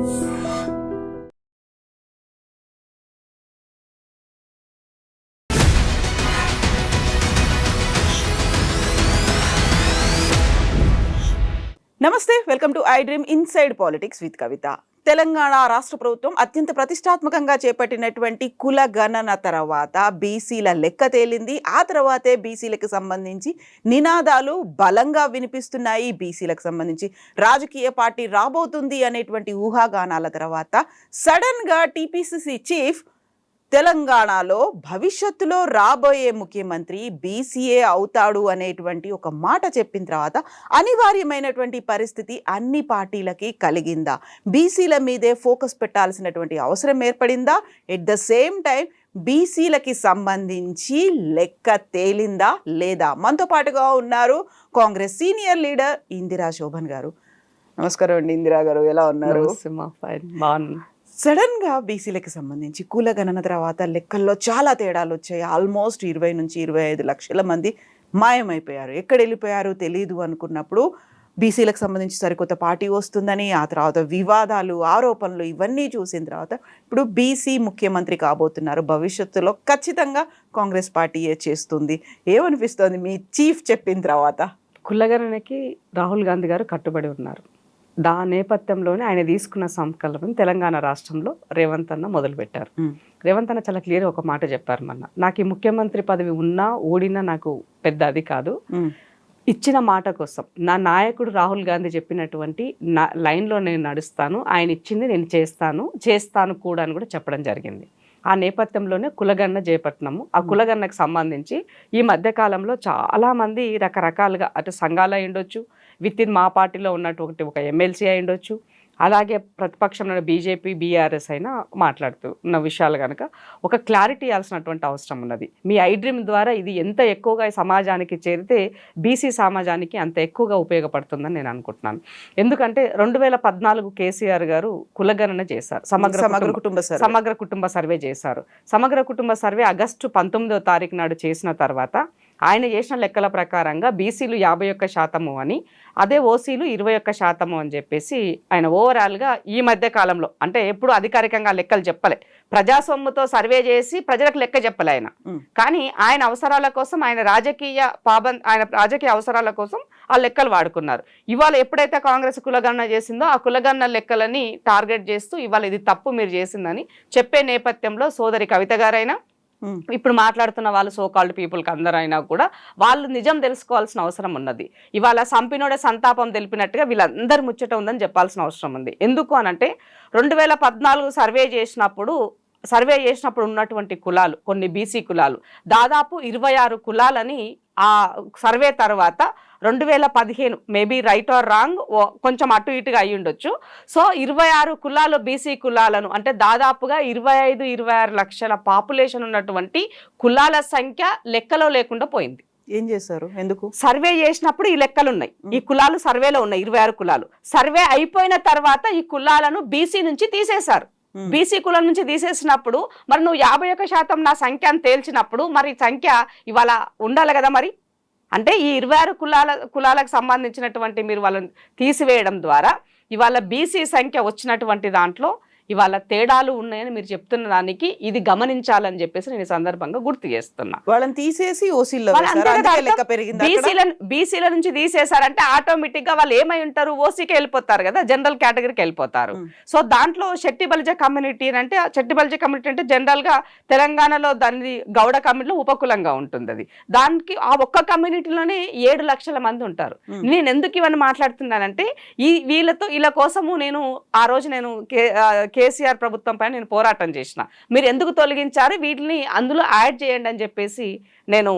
నమస్తే, welcome to iDream inside politics with Kavitha. Telangana రాష్ట్ర ప్రభుత్వం అత్యంత ప్రతిష్టాత్మకంగా చేపట్టినటువంటి కుల గణన తర్వాత బీసీల లెక్క తేలింది. ఆ తర్వాతే బీసీలకు సంబంధించి నినాదాలు బలంగా వినిపిస్తున్నాయి. బీసీలకు సంబంధించి రాజకీయ పార్టీ రాబోతుంది అనేటువంటి ఊహాగానాల తర్వాత సడన్గా టీపీసీసీ చీఫ్ తెలంగాణలో భవిష్యత్తులో రాబోయే ముఖ్యమంత్రి బీసీఏ అవుతాడు అనేటువంటి ఒక మాట చెప్పిన తర్వాత అనివార్యమైనటువంటి పరిస్థితి అన్ని పార్టీలకి కలిగిందా? బీసీల మీదే ఫోకస్ పెట్టాల్సినటువంటి అవసరం ఏర్పడిందా? ఎట్ ద సేమ్ టైం బీసీలకి సంబంధించి లెక్క తేలిందా లేదా? మనతో పాటుగా ఉన్నారు కాంగ్రెస్ సీనియర్ లీడర్ ఇందిరా శోభన్ గారు. నమస్కారం అండి ఇందిరా గారు, ఎలా ఉన్నారు? సడన్గా బీసీలకు సంబంధించి కుల గణన తర్వాత లెక్కల్లో చాలా తేడాలు వచ్చాయి. ఆల్మోస్ట్ 20 నుంచి 25 లక్షల మంది మాయమైపోయారు. ఎక్కడ వెళ్ళిపోయారు తెలీదు అనుకున్నప్పుడు బీసీలకు సంబంధించి సరికొత్త పార్టీ వస్తుందని, ఆ తర్వాత వివాదాలు, ఆరోపణలు ఇవన్నీ చూసిన తర్వాత ఇప్పుడు బీసీ ముఖ్యమంత్రి కాబోతున్నారు. భవిష్యత్తులో ఖచ్చితంగా కాంగ్రెస్ పార్టీయే చేస్తుంది. ఏమనిపిస్తుంది మీ చీఫ్ చెప్పిన తర్వాత? కులగణనకి రాహుల్ గాంధీ గారు కట్టుబడి ఉన్నారు. నేపథ్యంలోనే ఆయన తీసుకున్న సంకల్పం తెలంగాణ రాష్ట్రంలో రేవంత్ అన్న మొదలుపెట్టారు. రేవంత్ అన్న చాలా క్లియర్ ఒక మాట చెప్పారు, నాకు ఈ ముఖ్యమంత్రి పదవి ఉన్నా ఓడినా నాకు పెద్ద అది కాదు, ఇచ్చిన మాట కోసం నా నాయకుడు రాహుల్ గాంధీ చెప్పినటువంటి లైన్లో నేను నడుస్తాను, ఆయన ఇచ్చింది నేను చేస్తాను కూడా అని కూడా చెప్పడం జరిగింది. ఆ నేపథ్యంలోనే కులగణన చేపట్టినాము. ఆ కులగణనకు సంబంధించి ఈ మధ్యకాలంలో చాలామంది రకరకాలుగా అటు సంఘాలు అయి ఉండొచ్చు, విత్ ఇన్ మా పార్టీలో ఉన్నటువంటి ఒక ఎమ్మెల్సీ అయి ఉండొచ్చు, అలాగే ప్రతిపక్షంలో బీజేపీ బీఆర్ఎస్ అయినా మాట్లాడుతున్న విషయాలు కనుక ఒక క్లారిటీ ఇవ్వాల్సినటువంటి అవసరం ఉన్నది. మీ ఐ డ్రీమ్ ద్వారా ఇది ఎంత ఎక్కువగా సమాజానికి చేరితే బీసీ సమాజానికి అంత ఎక్కువగా ఉపయోగపడుతుందని నేను అనుకుంటున్నాను. ఎందుకంటే 2014 కేసీఆర్ గారు కులగణన చేశారు, సమగ్ర కుటుంబ సర్వే చేశారు. సమగ్ర కుటుంబ సర్వే ఆగస్టు 19వ తారీఖు నాడు చేసిన తర్వాత ఆయన చేసిన లెక్కల ప్రకారంగా బీసీలు 51% అని, అదే ఓసీలు 21% అని చెప్పేసి ఆయన ఓవరాల్గా ఈ మధ్య కాలంలో, అంటే ఎప్పుడు అధికారికంగా లెక్కలు చెప్పలే, ప్రజాసొమ్ముతో సర్వే చేసి ప్రజలకు లెక్క చెప్పలే ఆయన. కానీ ఆయన అవసరాల కోసం, ఆయన రాజకీయ అవసరాల కోసం ఆ లెక్కలు వాడుకున్నారు. ఇవాళ ఎప్పుడైతే కాంగ్రెస్ కులగణన చేసిందో ఆ కులగణన లెక్కలని టార్గెట్ చేస్తూ ఇవాళ ఇది తప్పు మీరు చేసిందని చెప్పే నేపథ్యంలో సోదరి కవిత గారైనా, ఇప్పుడు మాట్లాడుతున్న వాళ్ళు సోకాల్డ్ పీపుల్కి అందరైనా కూడా వాళ్ళు నిజం తెలుసుకోవాల్సిన అవసరం ఉన్నది. ఇవాళ సంపినోడే సంతాపం తెలిపినట్టుగా వీళ్ళందరి ముచ్చట ఉందని చెప్పాల్సిన అవసరం ఉంది. ఎందుకు అనంటే 2014 సర్వే చేసినప్పుడు ఉన్నటువంటి కులాలు, కొన్ని బీసీ కులాలు దాదాపు 26 కులాలని ఆ సర్వే తర్వాత 2015 మేబీ రైట్ ఆర్ రాంగ్ కొంచెం అటు ఇటుగా అయి ఉండొచ్చు. సో 26 కులాలు బీసీ కులాలను, అంటే దాదాపుగా 25-26 లక్షల పాపులేషన్ ఉన్నటువంటి కులాల సంఖ్య లెక్కలో లేకుండా పోయింది. ఏం చేశారు? ఎందుకు? సర్వే చేసినప్పుడు ఈ లెక్కలు ఉన్నాయి, ఈ కులాలు సర్వేలో ఉన్నాయి 26 కులాలు. సర్వే అయిపోయిన తర్వాత ఈ కులాలను బీసీ నుంచి తీసేశారు. బీసీ కులం నుంచి తీసేసినప్పుడు మరి నువ్వు 51% నా సంఖ్య అని తేల్చినప్పుడు మరి సంఖ్య ఇవాళ ఉండాలి కదా. మరి అంటే ఈ 26 కులాలకు సంబంధించినటువంటి మీరు వాళ్ళని తీసివేయడం ద్వారా ఇవాళ బీసీ సంఖ్య వచ్చినటువంటి దాంట్లో ఇవాళ తేడాలు ఉన్నాయని మీరు చెప్తున్న దానికి ఇది గమనించాలని చెప్పేసి నేను ఈ సందర్భంగా గుర్తు చేస్తున్నా. వాళ్ళని తీసేసి బీసీల నుంచి తీసేశారంటే ఆటోమేటిక్ గా వాళ్ళు ఏమై ఉంటారు, ఓసీకి వెళ్ళిపోతారు కదా, జనరల్ కేటగిరీకి వెళ్ళిపోతారు. సో దాంట్లో శెట్టి బలిజ కమ్యూనిటీ అంటే జనరల్ గా తెలంగాణలో దాని గౌడ కమ్యూనిటీలో ఉపకులంగా ఉంటుంది. అది దానికి ఆ ఒక్క కమ్యూనిటీలోనే 7 లక్షల మంది ఉంటారు. నేను ఎందుకు ఇవన్నీ మాట్లాడుతున్నానంటే వీళ్ళ కోసము నేను ఆ రోజు నేను కేసీఆర్ ప్రభుత్వం పైన నేను పోరాటం చేసిన, మీరు ఎందుకు తొలగించారు వీటిని అందులో యాడ్ చేయండి అని చెప్పేసి నేను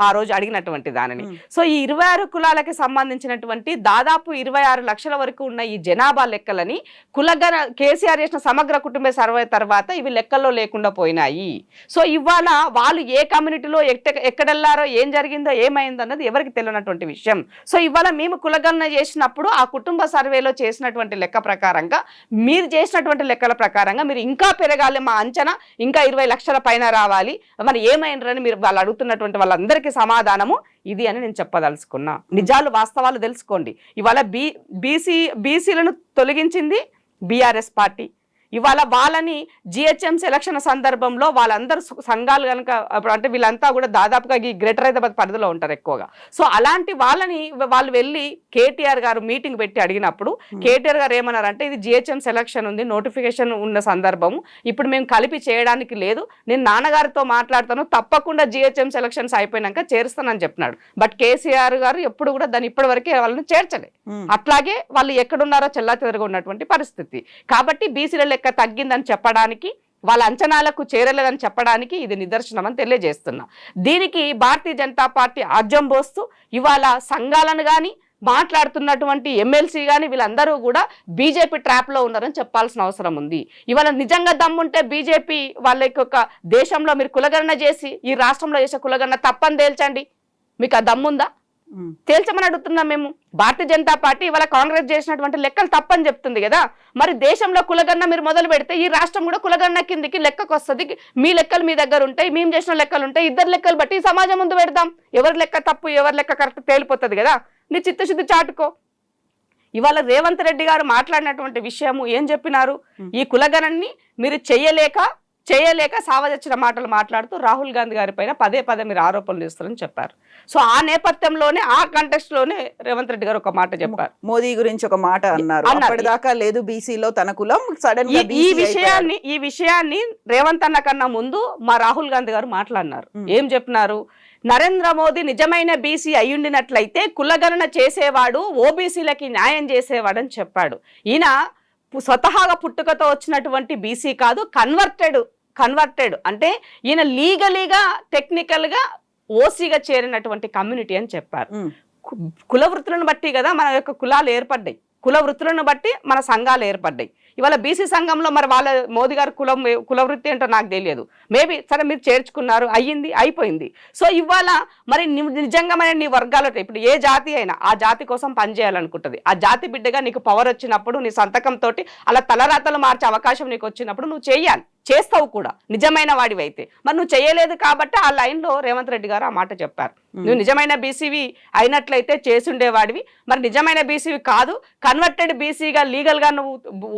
ఆ రోజు అడిగినటువంటి దానిని. సో ఈ 26 కులాలకి సంబంధించినటువంటి దాదాపు 26 లక్షల వరకు ఉన్న ఈ జనాభా లెక్కలని కులగణ కేసీఆర్ చేసిన సమగ్ర కుటుంబ సర్వే తర్వాత ఇవి లెక్కల్లో లేకుండా పోయినాయి. సో ఇవాళ వాళ్ళు ఏ కమ్యూనిటీలో ఎక్కడెళ్లారో, ఏం జరిగిందో, ఏమైందో అన్నది ఎవరికి తెలియనటువంటి విషయం. సో ఇవాళ మేము కులగణన చేసినప్పుడు ఆ కుటుంబ సర్వేలో చేసినటువంటి లెక్క ప్రకారంగా, మీరు చేసినటువంటి లెక్కల ప్రకారంగా మీరు ఇంకా పెరగాలి, మా అంచనా ఇంకా 20 లక్షల పైన రావాలి, మరి ఏమైందని మీరు వాళ్ళు అడుగుతున్నటువంటి వాళ్ళందరికీ సమాధానము ఇది అని నేను చెప్పదలుచుకున్నా. నిజాలు వాస్తవాలు తెలుసుకోండి. ఇవాళ బీసీలను తొలగించింది బీఆర్ఎస్ పార్టీ. ఇవాళ వాళ్ళని జిహెచ్ఎంసీ ఎలక్షన్ సందర్భంలో వాళ్ళందరూ సంఘాలు కనుక అంటే వీళ్ళంతా కూడా దాదాపుగా ఈ గ్రేటర్ హైదరాబాద్ పరిధిలో ఉంటారు ఎక్కువగా. సో అలాంటి వాళ్ళని వాళ్ళు వెళ్ళి కేటీఆర్ గారు మీటింగ్ పెట్టి అడిగినప్పుడు కేటీఆర్ గారు ఏమన్నారంటే ఇది జిహెచ్ఎంసీ ఎలక్షన్ ఉంది, నోటిఫికేషన్ ఉన్న సందర్భము, ఇప్పుడు మేము కలిపి చేయడానికి లేదు, నేను నాన్నగారితో మాట్లాడతాను, తప్పకుండా జిహెచ్ఎంసీ ఎలక్షన్స్ అయిపోయినాక చేరుస్తానని చెప్పినాడు. బట్ కేసీఆర్ గారు ఎప్పుడు కూడా దాన్ని ఇప్పటి వరకే వాళ్ళని చేర్చలే. అట్లాగే వాళ్ళు ఎక్కడున్నారో చెల్లాచెదరుగా ఉన్నటువంటి పరిస్థితి. కాబట్టి బీసీల లెక్క తగ్గిందని చెప్పడానికి, వాళ్ళ అంచనాలకు చేరలేదని చెప్పడానికి ఇది నిదర్శనం అని తెలియజేస్తున్నా. దీనికి భారతీయ జనతా పార్టీ ఆజ్యం పోస్తూ ఇవాళ సంఘాలను కానీ మాట్లాడుతున్నటువంటి ఎమ్మెల్సీ కానీ వీళ్ళందరూ కూడా బీజేపీ ట్రాప్లో ఉన్నారని చెప్పాల్సిన అవసరం ఉంది. ఇవాళ నిజంగా దమ్ముంటే బీజేపీ వాళ్ళకి ఒక దేశంలో మీరు కులగణన చేసి ఈ రాష్ట్రంలో చేసే కులగణన తప్పని తేల్చండి. మీకు ఆ దమ్ముందా? తేల్చమని అడుగుతున్నాం మేము. భారతీయ జనతా పార్టీ ఇవాళ కాంగ్రెస్ చేసినటువంటి లెక్కలు తప్పని చెప్తుంది కదా. మరి దేశంలో కులగణన మీరు మొదలు పెడితే ఈ రాష్ట్రం కూడా కులగణన కిందికి లెక్కకు వస్తుంది. మీ లెక్కలు మీ దగ్గర ఉంటాయి, మేము చేసిన లెక్కలు ఉంటాయి, ఇద్దరు లెక్కలు బట్టి సమాజం ముందు పెడదాం. ఎవరి లెక్క తప్పు ఎవరి లెక్క కరెక్ట్ తేలిపోతుంది కదా. నీ చిత్తశుద్ధి చాటుకో. ఇవాళ రేవంత్ రెడ్డి గారు మాట్లాడినటువంటి విషయము ఏం చెప్పినారు? ఈ కులగణన్ని మీరు చేయలేక సావదచ్చిన మాటలు మాట్లాడుతూ రాహుల్ గాంధీ గారి పైన పదే పదే మీరు ఆరోపణలు చేస్తారని చెప్పారు. సో ఆ నేపథ్యంలోనే ఆ కంటెక్స్ట్ లోనే రేవంత్ రెడ్డి గారు ఒక మాట చెప్పారు. మోదీ గురించి ఒక మాట అన్నారు, అప్పటిదాకా లేదు బీసీలో తన కులం, సడన్ గా ఈ విషయాన్ని రేవంత్ అన్న కన్నా ముందు మా రాహుల్ గాంధీ గారు మాట్లాడినారు. ఏం చెప్పినారు? నరేంద్ర మోదీ నిజమైన బీసీ అయ్యుండినట్లయితే కులగణన చేసేవాడు, ఓబీసీలకి న్యాయం చేసేవాడని చెప్పాడు. ఈయన స్వతహాగా పుట్టుకతో వచ్చినటువంటి బీసీ కాదు, కన్వర్టెడ్ అంటే ఈయన లీగలీగా టెక్నికల్గా ఓసీగా చేరినటువంటి కమ్యూనిటీ అని చెప్పారు. కుల వృత్తులను బట్టి కదా మన యొక్క కులాలు ఏర్పడ్డాయి, కుల వృత్తులను బట్టి మన సంఘాలు ఏర్పడ్డాయి. ఇవాళ బీసీ సంఘంలో మరి వాళ్ళ మోదీ గారు కుల వృత్తి ఏంటో నాకు తెలియదు. మేబీ సరే మీరు చేర్చుకున్నారు, అయిపోయింది. సో ఇవాళ మరి నిజంగా నీ వర్గాలతో ఇప్పుడు ఏ జాతి అయినా ఆ జాతి కోసం పనిచేయాలనుకుంటుంది. ఆ జాతి బిడ్డగా నీకు పవర్ వచ్చినప్పుడు నీ సంతకంతో అలా తలరాతలు మార్చే అవకాశం నీకు వచ్చినప్పుడు నువ్వు చేయాలి, చేస్తావు కూడా నిజమైన వాడివైతే. మరి నువ్వు చేయలేదు కాబట్టి ఆ లైన్లో రేవంత్ రెడ్డి గారు ఆ మాట చెప్పారు. నువ్వు నిజమైన బీసీవి అయినట్లయితే చేసుండేవాడివి, మరి నిజమైన బీసీవి కాదు, కన్వర్టెడ్ బీసీగా లీగల్గా నువ్వు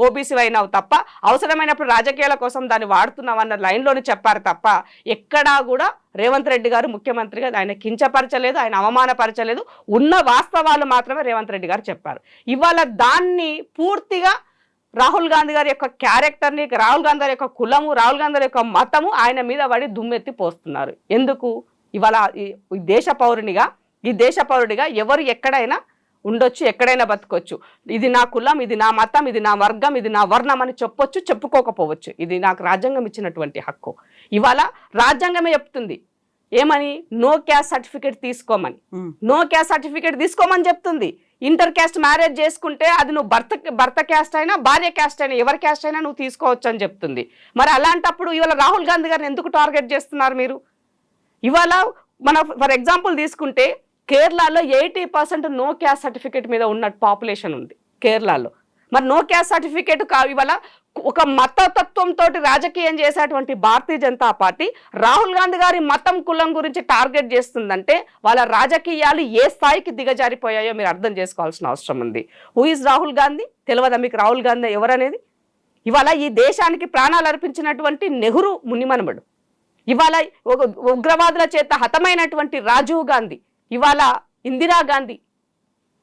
ఓబీసీ అయినావు తప్ప అవసరమైనప్పుడు రాజకీయాల కోసం దాన్ని వాడుతున్నావు అన్న లైన్లోనే చెప్పారు తప్ప ఎక్కడా కూడా రేవంత్ రెడ్డి గారు ముఖ్యమంత్రిగా ఆయన కించపరచలేదు, ఆయన అవమానపరచలేదు. ఉన్న వాస్తవాలు మాత్రమే రేవంత్ రెడ్డి గారు చెప్పారు. ఇవాళ దాన్ని పూర్తిగా రాహుల్ గాంధీ గారి యొక్క క్యారెక్టర్ని, రాహుల్ గాంధీ గారి యొక్క కులము, రాహుల్ గాంధీ గారి యొక్క మతము ఆయన మీద పడి దుమ్మెత్తి పోస్తున్నారు. ఎందుకు? ఇవాళ ఈ దేశ పౌరుడిగా ఎవరు ఎక్కడైనా ఉండొచ్చు, ఎక్కడైనా బతకొచ్చు. ఇది నా కులం, ఇది నా మతం, ఇది నా వర్గం, ఇది నా వర్ణం అని చెప్పొచ్చు, చెప్పుకోకపోవచ్చు. ఇది నాకు రాజ్యాంగం ఇచ్చినటువంటి హక్కు. ఇవాళ రాజ్యాంగమే చెప్తుంది ఏమని? నో క్యాస్ట్ సర్టిఫికేట్ తీసుకోమని. నో క్యాస్ట్ సర్టిఫికేట్ తీసుకోమని చెప్తుంది. ఇంటర్ క్యాస్ట్ మ్యారేజ్ చేసుకుంటే అది నువ్వు భర్త క్యాస్ట్ అయినా భార్య క్యాస్ట్ అయినా ఎవరి క్యాస్ట్ అయినా నువ్వు తీసుకోవచ్చు అని చెప్తుంది. మరి అలాంటప్పుడు ఇవాళ రాహుల్ గాంధీ గారిని ఎందుకు టార్గెట్ చేస్తున్నారు మీరు? ఇవాళ మన ఫర్ ఎగ్జాంపుల్ తీసుకుంటే కేరళలో 80% నో క్యాస్ట్ సర్టిఫికేట్ మీద ఉన్న పాపులేషన్ ఉంది కేరళలో. మరి నో క్యాస్ట్ సర్టిఫికేట్ ఇవాళ ఒక మతతత్వంతో రాజకీయం చేసేటువంటి భారతీయ జనతా పార్టీ రాహుల్ గాంధీ గారి మతం కులం గురించి టార్గెట్ చేస్తుందంటే వాళ్ళ రాజకీయాలు ఏ స్థాయికి దిగజారిపోయాయో మీరు అర్థం చేసుకోవాల్సిన అవసరం ఉంది. Who is Rahul Gandhi? తెలియదా మీకు రాహుల్ గాంధీ ఎవరనేది? ఇవాళ ఈ దేశానికి ప్రాణాలు అర్పించినటువంటి నెహ్రూ మునిమనుమడు, ఇవాళ ఒక ఉగ్రవాదుల చేత హతమైనటువంటి రాజీవ్ గాంధీ, ఇవాళ ఇందిరాగాంధీ,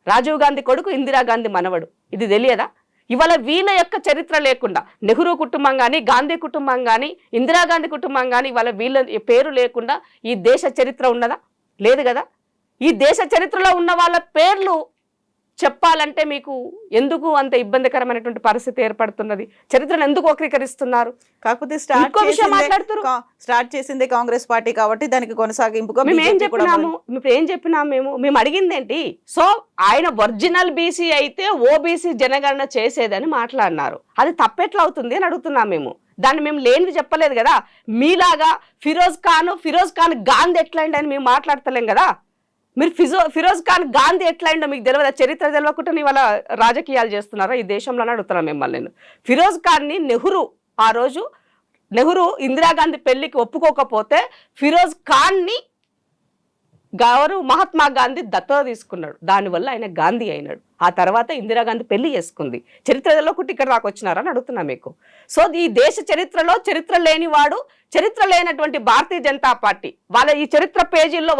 రాజీవ్ గాంధీ కొడుకు ఇందిరాగాంధీ మనవడు. ఇది తెలియదా? ఇవాళ వీళ్ళ యొక్క చరిత్ర లేకుండా నెహ్రూ కుటుంబం కానీ, గాంధీ కుటుంబం కానీ, ఇందిరాగాంధీ కుటుంబం కానీ ఇవాళ వీళ్ళ పేరు లేకుండా ఈ దేశ చరిత్ర ఉన్నదా? లేదు కదా. ఈ దేశ చరిత్రలో ఉన్న వాళ్ళ పేర్లు చెప్పాలంటే మీకు ఎందుకు అంత ఇబ్బందికరమైనటువంటి పరిస్థితి ఏర్పడుతున్నది? చరిత్రను ఎందుకు వక్రీకరిస్తున్నారు? కాకపోతే స్టార్ట్ చేసిందే కాంగ్రెస్ పార్టీ కాబట్టి దానికి కొనసాగింపుగా ఏం చెప్పినాము మేము అడిగింది ఏంటి? సో ఆయన ఒరిజినల్ బీసీ అయితే ఓబీసీ జనగణన చేసేదని మాట్లాడినారు. అది తప్పెట్లా అవుతుంది అని అడుగుతున్నాం మేము. దాన్ని మేము లేనిది చెప్పలేదు కదా. మీలాగా ఫిరోజ్ ఖాన్ గాంధీ ఎట్లయింది అని మేము మాట్లాడతలేం కదా. మీరు ఫిరోజ్ ఖాన్ గాంధీ ఎట్లయిందో మీకు తెలియదా? చరిత్ర తెలియకుండా ఇవాళ రాజకీయాలు చేస్తున్నారా ఈ దేశంలోనే అడుగుతున్నా మిమ్మల్ని నేను. ఫిరోజ్ ఖాన్ని ఆ రోజు నెహ్రూ ఇందిరాగాంధీ పెళ్లికి ఒప్పుకోకపోతే ఫిరోజ్ ఖాన్ని మహాత్మా గాంధీ దత్తత తీసుకున్నాడు. దానివల్ల ఆయన గాంధీ అయినాడు. ఆ తర్వాత ఇందిరాగాంధీ పెళ్లి చేసుకుంది. చరిత్రలో కుట్టి ఇక్కడ దాకా వచ్చినారని అడుగుతున్నా మీకు. సో ఈ దేశ చరిత్రలో చరిత్ర లేనివాడు, చరిత్ర లేనటువంటి భారతీయ జనతా పార్టీ, వాళ్ళ ఈ చరిత్ర పేజీల్లో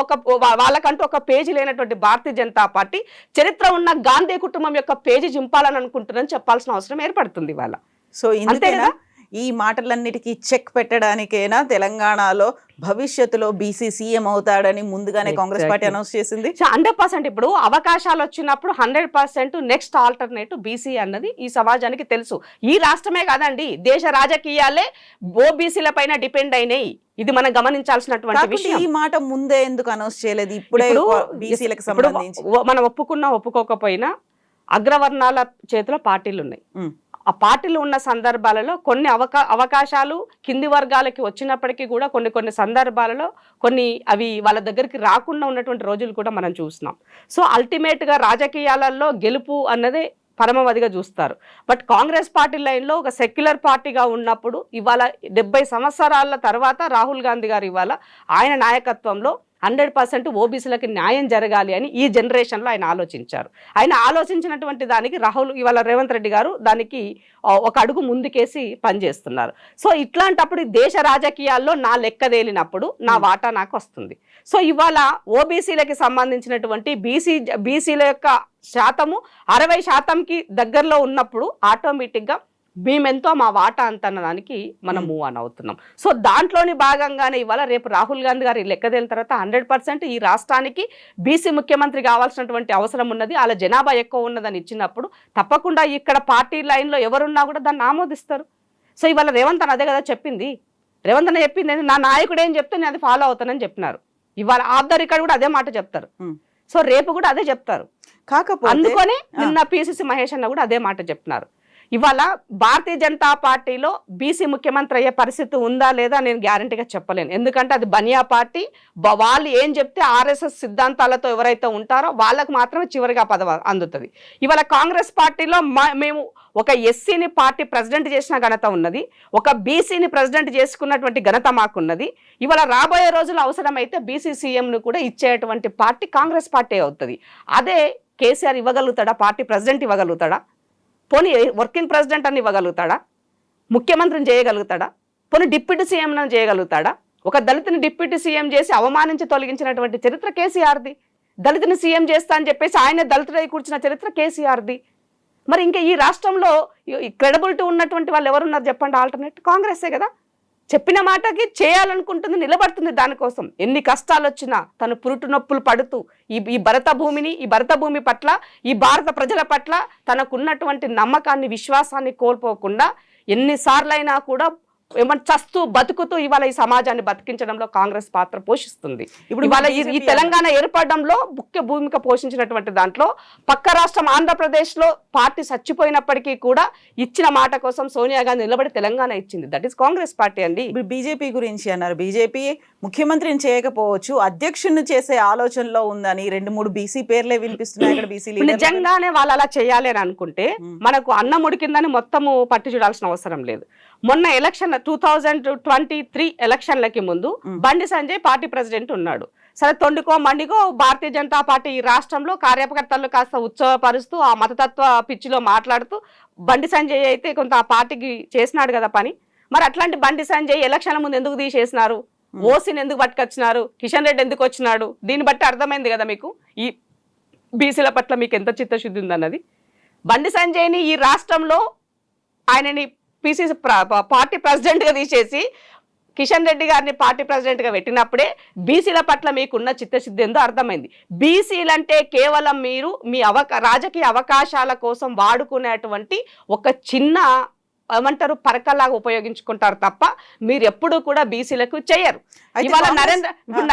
వాళ్ళకంటూ ఒక పేజీ లేనటువంటి భారతీయ జనతా పార్టీ చరిత్ర ఉన్న గాంధీ కుటుంబం యొక్క పేజీ చింపాలని అనుకుంటుందని చెప్పాల్సిన అవసరం ఏర్పడుతుంది ఇవాళ. సో ఇంతేనా ఈ మాటలన్నిటికీ చెక్ పెట్టడానికైనా తెలంగాణలో భవిష్యత్తులో బీసీ సీఎం అవుతాడని ముందుగానే కాంగ్రెస్ పార్టీ అనౌన్స్ చేసింది. 100% ఇప్పుడు అవకాశాలు వచ్చినప్పుడు 100% నెక్స్ట్ ఆల్టర్నేటివ్ బీసీ అన్నది ఈ సమాజానికి తెలుసు. ఈ రాష్ట్రమే కాదండి, దేశ రాజకీయాలే ఓబీసీల పైన డిపెండ్ అయినాయి. ఇది మనం గమనించాల్సినటువంటి విషయం. ఈ మాట ముందే ఎందుకు అనౌన్స్ చేయలేదు? ఇప్పుడే బీసీలకు సంబంధించి మనం ఒప్పుకున్నా ఒప్పుకోకపోయినా అగ్రవర్ణాల చేతిలో పార్టీలు ఉన్నాయి. ఆ పార్టీలు ఉన్న సందర్భాలలో కొన్ని అవకాశాలు కింది వర్గాలకి వచ్చినప్పటికీ కూడా కొన్ని సందర్భాలలో అవి వాళ్ళ దగ్గరికి రాకుండా ఉన్నటువంటి రోజులు కూడా మనం చూస్తున్నాం. సో అల్టిమేట్గా రాజకీయాలలో గెలుపు అన్నదే పరమవధిగా చూస్తారు. బట్ కాంగ్రెస్ పార్టీ లైన్లో ఒక సెక్యులర్ పార్టీగా ఉన్నప్పుడు ఇవాళ 70 సంవత్సరాల తర్వాత రాహుల్ గాంధీ గారు ఇవాళ ఆయన నాయకత్వంలో 100% ఓబీసీలకి న్యాయం జరగాలి అని ఈ జనరేషన్లో ఆయన ఆలోచించారు. ఆయన ఆలోచించినటువంటి దానికి ఇవాళ రేవంత్ రెడ్డి గారు దానికి ఒక అడుగు ముందుకేసి పనిచేస్తున్నారు. సో ఇట్లాంటప్పుడు దేశ రాజకీయాల్లో నా లెక్కదేలినప్పుడు నా వాటా నాకు వస్తుంది. సో ఇవాళ ఓబీసీలకి సంబంధించినటువంటి బీసీల యొక్క శాతము 60%కి దగ్గరలో ఉన్నప్పుడు ఆటోమేటిక్గా మేమెంతో మా వాటా అంత అన్నదానికి మనం మూవ్ ఆన్ అవుతున్నాం. సో దాంట్లోని భాగంగానే ఇవాళ రేపు రాహుల్ గాంధీ గారి లెక్కదేలిన తర్వాత 100% ఈ రాష్ట్రానికి బీసీ ముఖ్యమంత్రి కావాల్సినటువంటి అవసరం ఉన్నది, అలా జనాభా ఎక్కువ ఉన్నదని ఇచ్చినప్పుడు తప్పకుండా ఇక్కడ పార్టీ లైన్లో ఎవరున్నా కూడా దాన్ని ఆమోదిస్తారు. సో ఇవాళ రేవంత్ అన్న అదే కదా చెప్పింది. రేవంత్ అన్న చెప్పింది నా నాయకుడు ఏం చెప్తే నేను అది ఫాలో అవుతానని చెప్పినారు. ఇవాళ ఆఫ్ ద రికార్డ్ కూడా అదే మాట చెప్తారు. సో రేపు కూడా అదే చెప్తారు. కాకపోతే అందుకనే నిన్న పిసిసి మహేష్ అన్న కూడా అదే మాట చెప్తున్నారు. ఇవాళ భారతీయ జనతా పార్టీలో బీసీ ముఖ్యమంత్రి అయ్యే పరిస్థితి ఉందా లేదా నేను గ్యారంటీగా చెప్పలేను. ఎందుకంటే అది బనియా పార్టీ. వాళ్ళు ఏం చెప్తే ఆర్ఎస్ఎస్ సిద్ధాంతాలతో ఎవరైతే ఉంటారో వాళ్ళకు మాత్రమే చివరిగా పదవి అందుతుంది. ఇవాళ కాంగ్రెస్ పార్టీలో మేము ఒక ఎస్సీని పార్టీ ప్రెసిడెంట్ చేసిన ఘనత ఉన్నది, ఒక బీసీని ప్రెసిడెంట్ చేసుకున్నటువంటి ఘనత మాకున్నది. ఇవాళ రాబోయే రోజులు అవసరమైతే బీసీ సీఎంను కూడా ఇచ్చేటువంటి పార్టీ కాంగ్రెస్ పార్టీ అవుతుంది. అదే కేసీఆర్ ఇవ్వగలుగుతాడా? పార్టీ ప్రెసిడెంట్ ఇవ్వగలుగుతాడా? పోనీ వర్కింగ్ ప్రెసిడెంట్ అని ఇవ్వగలుగుతాడా? ముఖ్యమంత్రిని చేయగలుగుతాడా? పోనీ డిప్యూటీ సీఎంను చేయగలుగుతాడా? ఒక దళితుని డిప్యూటీ సీఎం చేసి అవమానించి తొలగించినటువంటి చరిత్ర కేసీఆర్ది. దళితుని సీఎం చేస్తా అని చెప్పేసి ఆయన దళితుడై కూర్చున్న చరిత్ర కేసీఆర్ది. మరి ఇంకా ఈ రాష్ట్రంలో క్రెడిబిలిటీ ఉన్నటువంటి వాళ్ళు ఎవరున్నారు చెప్పండి? ఆల్టర్నేట్ కాంగ్రెసే కదా. చెప్పిన మాటకి చేయాలనుకుంటుంది, నిలబడుతుంది దానికోసం. ఎన్ని కష్టాలు వచ్చినా తను పురుటు నొప్పులు పడుతూ ఈ భరత భూమి పట్ల, ఈ భారత ప్రజల పట్ల తనకున్నటువంటి నమ్మకాన్ని, విశ్వాసాన్ని కోల్పోకుండా ఎన్నిసార్లైనా కూడా ఏమంటే చస్తూ బతుకుతూ ఇవాళ ఈ సమాజాన్ని బతికించడంలో కాంగ్రెస్ పాత్ర పోషిస్తుంది. ఇప్పుడు ఇవాళ ఈ తెలంగాణ ఏర్పడడంలో ముఖ్య భూమిక పోషించినటువంటి దాంట్లో పక్క రాష్ట్రం ఆంధ్రప్రదేశ్లో పార్టీ చచ్చిపోయినప్పటికీ కూడా ఇచ్చిన మాట కోసం సోనియా గాంధీ నిలబడి తెలంగాణ ఇచ్చింది. దట్ ఈస్ కాంగ్రెస్ పార్టీ అండి. ఇప్పుడు బీజేపీ గురించి అన్నారు. బీజేపీ ముఖ్యమంత్రిని చేయకపోవచ్చు, అధ్యక్షుడిని చేసే ఆలోచనలో ఉందని 2-3 బీసీ పేర్లే వినిపిస్తున్నాయి. అక్కడ బీసీ నిజంగానే వాళ్ళు అలా చేయాలి అని అనుకుంటే మనకు అన్నం ఉడికిందని మొత్తము పట్టి చూడాల్సిన అవసరం లేదు. మొన్న ఎలక్షన్ 2023 ఎలక్షన్లకి ముందు బండి సంజయ్ పార్టీ ప్రెసిడెంట్ ఉన్నాడు. సరే తొండికో మండికో భారతీయ జనతా పార్టీ ఈ రాష్ట్రంలో కార్యకర్తలు కాస్త ఉత్సవపరుస్తూ ఆ మతతత్వ పిచ్చిలో మాట్లాడుతూ బండి సంజయ్ అయితే కొంత ఆ పార్టీకి చేసినాడు కదా పని. మరి అట్లాంటి బండి సంజయ్ ఎలక్షన్ల ముందు ఎందుకు తీసేసినారు? ఓసీని ఎందుకు పట్టుకొచ్చినారు? కిషన్ రెడ్డి ఎందుకు వచ్చినాడు? దీన్ని బట్టి అర్థమైంది కదా మీకు ఈ బీసీల పట్ల మీకు ఎంత చిత్తశుద్ధి ఉందన్నది. బండి సంజయ్ని ఈ రాష్ట్రంలో ఆయనని పిసిసి పార్టీ ప్రెసిడెంట్గా తీసేసి కిషన్ రెడ్డి గారిని పార్టీ ప్రెసిడెంట్గా పెట్టినప్పుడే బీసీల పట్ల మీకున్న చిత్తశుద్ధి ఏందో అర్థమైంది. బీసీలంటే కేవలం మీరు మీ రాజకీయ అవకాశాల కోసం వాడుకునేటువంటి ఒక చిన్న ఏమంటారు పరకలాగా ఉపయోగించుకుంటారు తప్ప మీరు ఎప్పుడు కూడా బీసీలకు చేయరు. ఇవాళ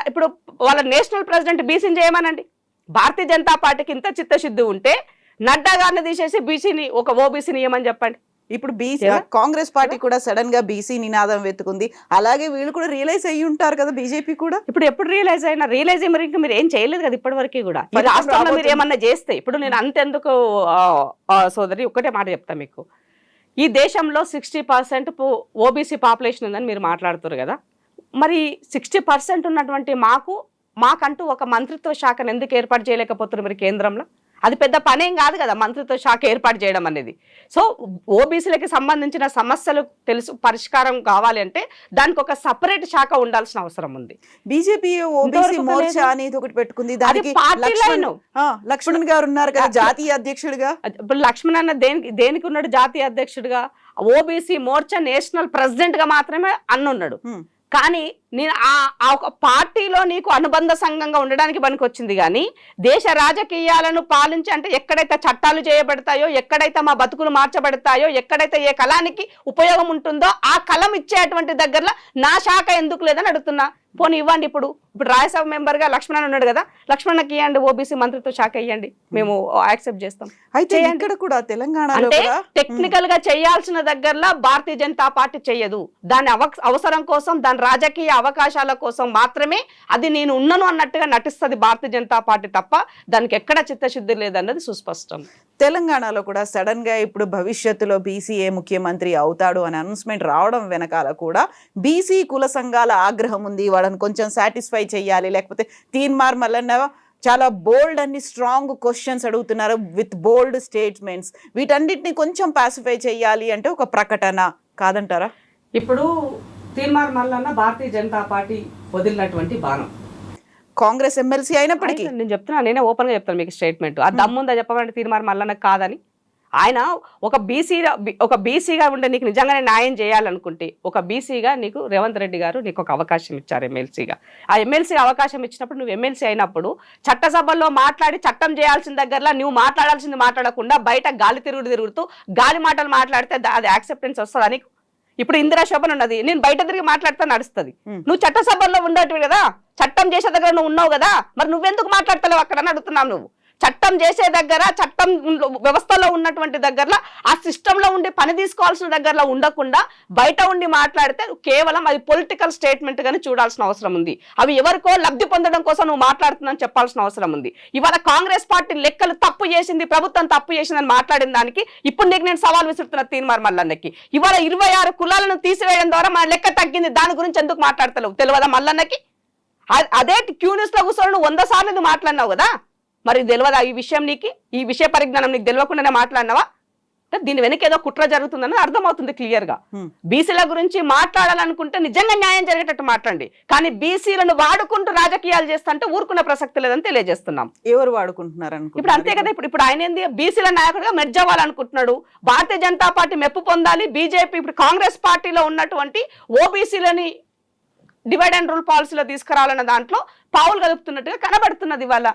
ఇప్పుడు వాళ్ళ నేషనల్ ప్రెసిడెంట్ బీసీని చేయమనండి. భారతీయ జనతా పార్టీకి ఇంత చిత్తశుద్ధి ఉంటే నడ్డా గారిని తీసేసి బీసీని ఒక ఓబీసీని ఇవ్వమని చెప్పండి. ఇప్పుడు బీసీ కాంగ్రెస్ పార్టీ కూడా సడన్ గా బీసీ నినాదం వెతుకుంది. అలాగే వీళ్ళు కూడా రియలైజ్ అయ్యి ఉంటారు కదా బీజేపీ కూడా. ఇప్పుడు ఎప్పుడు రియలైజ్ ఇంకా మీరు ఏం చేయలేదు కదా ఇప్పటి వరకు కూడా. రాష్ట్రంలో మీరు ఏమన్నా చేస్తే ఇప్పుడు నేను అంతెందుకు సోదరి ఒకటే మాట చెప్తా మీకు. ఈ దేశంలో 60% ఓబీసీ పాపులేషన్ ఉందని మీరు మాట్లాడుతారు కదా. మరి 60% ఉన్నటువంటి మాకంటూ ఒక మంత్రిత్వ శాఖను ఎందుకు ఏర్పాటు చేయలేకపోతున్నారు మీరు కేంద్రంలో? అది పెద్ద పనేం కాదు కదా మంత్రిత్వ శాఖ ఏర్పాటు చేయడం అనేది. సో ఓబీసీలకి సంబంధించిన సమస్యలు పరిష్కారం కావాలి అంటే దానికి ఒక సపరేట్ శాఖ ఉండాల్సిన అవసరం ఉంది. బీజేపీ ఓబీసీ మోర్చా అనేది ఒకటి పెట్టుకుంది, దానికి లక్ష్మణ్ గారు ఉన్నారు కదా జాతీయ అధ్యక్షుడిగా. ఇప్పుడు లక్ష్మణ్ అన్న దేనికి ఉన్నాడు జాతీయ అధ్యక్షుడిగా? ఓబీసీ మోర్చా నేషనల్ ప్రెసిడెంట్ గా మాత్రమే ఉన్నాడు. కానీ నేను ఆ ఒక పార్టీలో నీకు అనుబంధ సంఘంగా ఉండడానికి పనికొచ్చింది. కానీ దేశ రాజకీయాలను పాలించి అంటే ఎక్కడైతే చట్టాలు చేయబడతాయో, ఎక్కడైతే మా బతుకులు మార్చబడతాయో, ఎక్కడైతే ఏ కళానికి ఉపయోగం ఉంటుందో ఆ కలం ఇచ్చేటువంటి దగ్గరలో నా శాఖ ఎందుకు లేదని అడుగుతున్నా. పోనీ ఇవ్వండి. ఇప్పుడు రాజ్యసభ మెంబర్ గా లక్ష్మణ్ ఉన్నాడు కదా, లక్ష్మణ్కి ఇవ్వండి, ఓబీసీ మంత్రిత్వ శాఖ ఇవ్వండి, మేము యాక్సెప్ట్ చేస్తాం. అయితే ఇక్కడ కూడా తెలంగాణలో అంటే టెక్నికల్ గా చేయాల్సిన దగ్గరలో భారతీయ జనతా పార్టీ చేయదు. దాని అవసరం కోసం, దాని రాజకీయ అవకాశాల కోసం మాత్రమే అది నేను ఉన్నాను అన్నట్టుగా నటిస్తుంది భారతీయ జనతా పార్టీ తప్ప దానికి ఎక్కడ చిత్తశుద్ధి లేదన్నది సుస్పష్టం. తెలంగాణలో కూడా సడన్ గా ఇప్పుడు భవిష్యత్తులో బీసీఏ ముఖ్యమంత్రి అవుతాడు అని అనౌన్స్మెంట్ రావడం వెనకాల కూడా బీసీ కుల సంఘాల ఆగ్రహం ఉంది. వాళ్ళని కొంచెం సాటిస్ఫై చేయాలి, లేకపోతే తీన్మార్ మల్లన్న చాలా బోల్డ్ అండ్ స్ట్రాంగ్ క్వశ్చన్స్ అడుగుతున్నారు విత్ బోల్డ్ స్టేట్మెంట్స్. వీటన్నిటిని కొంచెం పాసిఫై చేయాలి అంటే ఒక ప్రకటన కాదంటారా? ఇప్పుడు తీన్మార్ మల్లన్న భారతీయ జనతా పార్టీ వదిలినటువంటి బాణం. కాంగ్రెస్ ఎమ్మెల్సీ అయినప్పటికీ నేను చెప్తున్నా, నేనే ఓపెన్ గా చెప్తాను మీకు స్టేట్మెంట్. ఆ దమ్ముందా చెప్పమంటే తీన్మార్ మల్లన్న కాదని. ఆయన ఒక బీసీగా ఉండే నీకు నిజంగానే న్యాయం చేయాలనుకుంటే, ఒక బీసీగా నీకు రేవంత్ రెడ్డి గారు నీకు ఒక అవకాశం ఇచ్చారు ఎమ్మెల్సీగా. ఆ ఎమ్మెల్సీ అవకాశం ఇచ్చినప్పుడు నువ్వు ఎమ్మెల్సీ అయినప్పుడు చట్టసభల్లో మాట్లాడి చట్టం చేయాల్సిన దగ్గరలో నువ్వు మాట్లాడాల్సింది మాట్లాడకుండా బయట గాలి తిరుగుతూ గాలి మాటలు మాట్లాడితే అది యాక్సెప్టెన్స్ వస్తుందా నీకు? ఇప్పుడు ఇందిరా శోభన్ ఉన్నది, నేను బయట తిరిగి మాట్లాడితే నడుస్తుంది. నువ్వు చట్టసభల్లో ఉండేటివి కదా, చట్టం చేసే దగ్గర నువ్వు ఉన్నావు కదా, మరి నువ్వెందుకు మాట్లాడతలేవు అక్కడ అని అడుగుతున్నావు. నువ్వు చట్టం చేసే దగ్గర, చట్టం వ్యవస్థలో ఉన్నటువంటి దగ్గరలో, ఆ సిస్టంలో ఉండి పని తీసుకోవాల్సిన దగ్గరలో ఉండకుండా బయట ఉండి మాట్లాడితే కేవలం అది పొలిటికల్ స్టేట్మెంట్ గానీ చూడాల్సిన అవసరం ఉంది. అవి ఎవరికో లబ్ధి పొందడం కోసం నువ్వు మాట్లాడుతుందని చెప్పాల్సిన అవసరం ఉంది. ఇవాళ కాంగ్రెస్ పార్టీ లెక్కలు తప్పు చేసింది, ప్రభుత్వం తప్పు చేసిందని మాట్లాడిన దానికి ఇప్పుడు నీకు నేను సవాల్ విసురుతున్నా తీన్మార్ మల్లన్నకి. ఇవాళ 26 కులాలను తీసివేయడం ద్వారా మన లెక్క తగ్గింది, దాని గురించి ఎందుకు మాట్లాడతలేవు తెలియదా మల్లన్నకి? అదే క్యూ న్యూస్ లో కూర్చొని నువ్వు 100 సార్లు నువ్వు మాట్లాడినావు కదా, మరి తెలియదా ఈ విషయం? నీకు ఈ విషయ పరిజ్ఞానం నీకు తెలియకుండానే మాట్లాడినావా? దీని వెనక ఏదో కుట్ర జరుగుతుందని అర్థమవుతుంది క్లియర్ గా. బీసీల గురించి మాట్లాడాలనుకుంటే నిజంగా న్యాయం జరిగేటట్టు మాట్లాడండి, కానీ బీసీలను వాడుకుంటూ రాజకీయాలు చేస్తుంటే ఊరుకున్న ప్రసక్తి లేదని తెలియజేస్తున్నాం. ఎవరు వాడుకుంటున్నారు ఇప్పుడు అంతే కదా. ఇప్పుడు ఆయన ఏంది బీసీల నాయకుడిగా మెర్జ్ అవ్వాలనుకుంటున్నాడు. భారతీయ జనతా పార్టీ మెప్పు పొందాలి. బీజేపీ ఇప్పుడు కాంగ్రెస్ పార్టీలో ఉన్నటువంటి ఓబీసీలని డివైడ్ అండ్ రూల్ పాలసీలో తీసుకురావాలన్న దాంట్లో పావులు కలుపుతున్నట్టుగా కనబడుతున్నది ఇవాళ.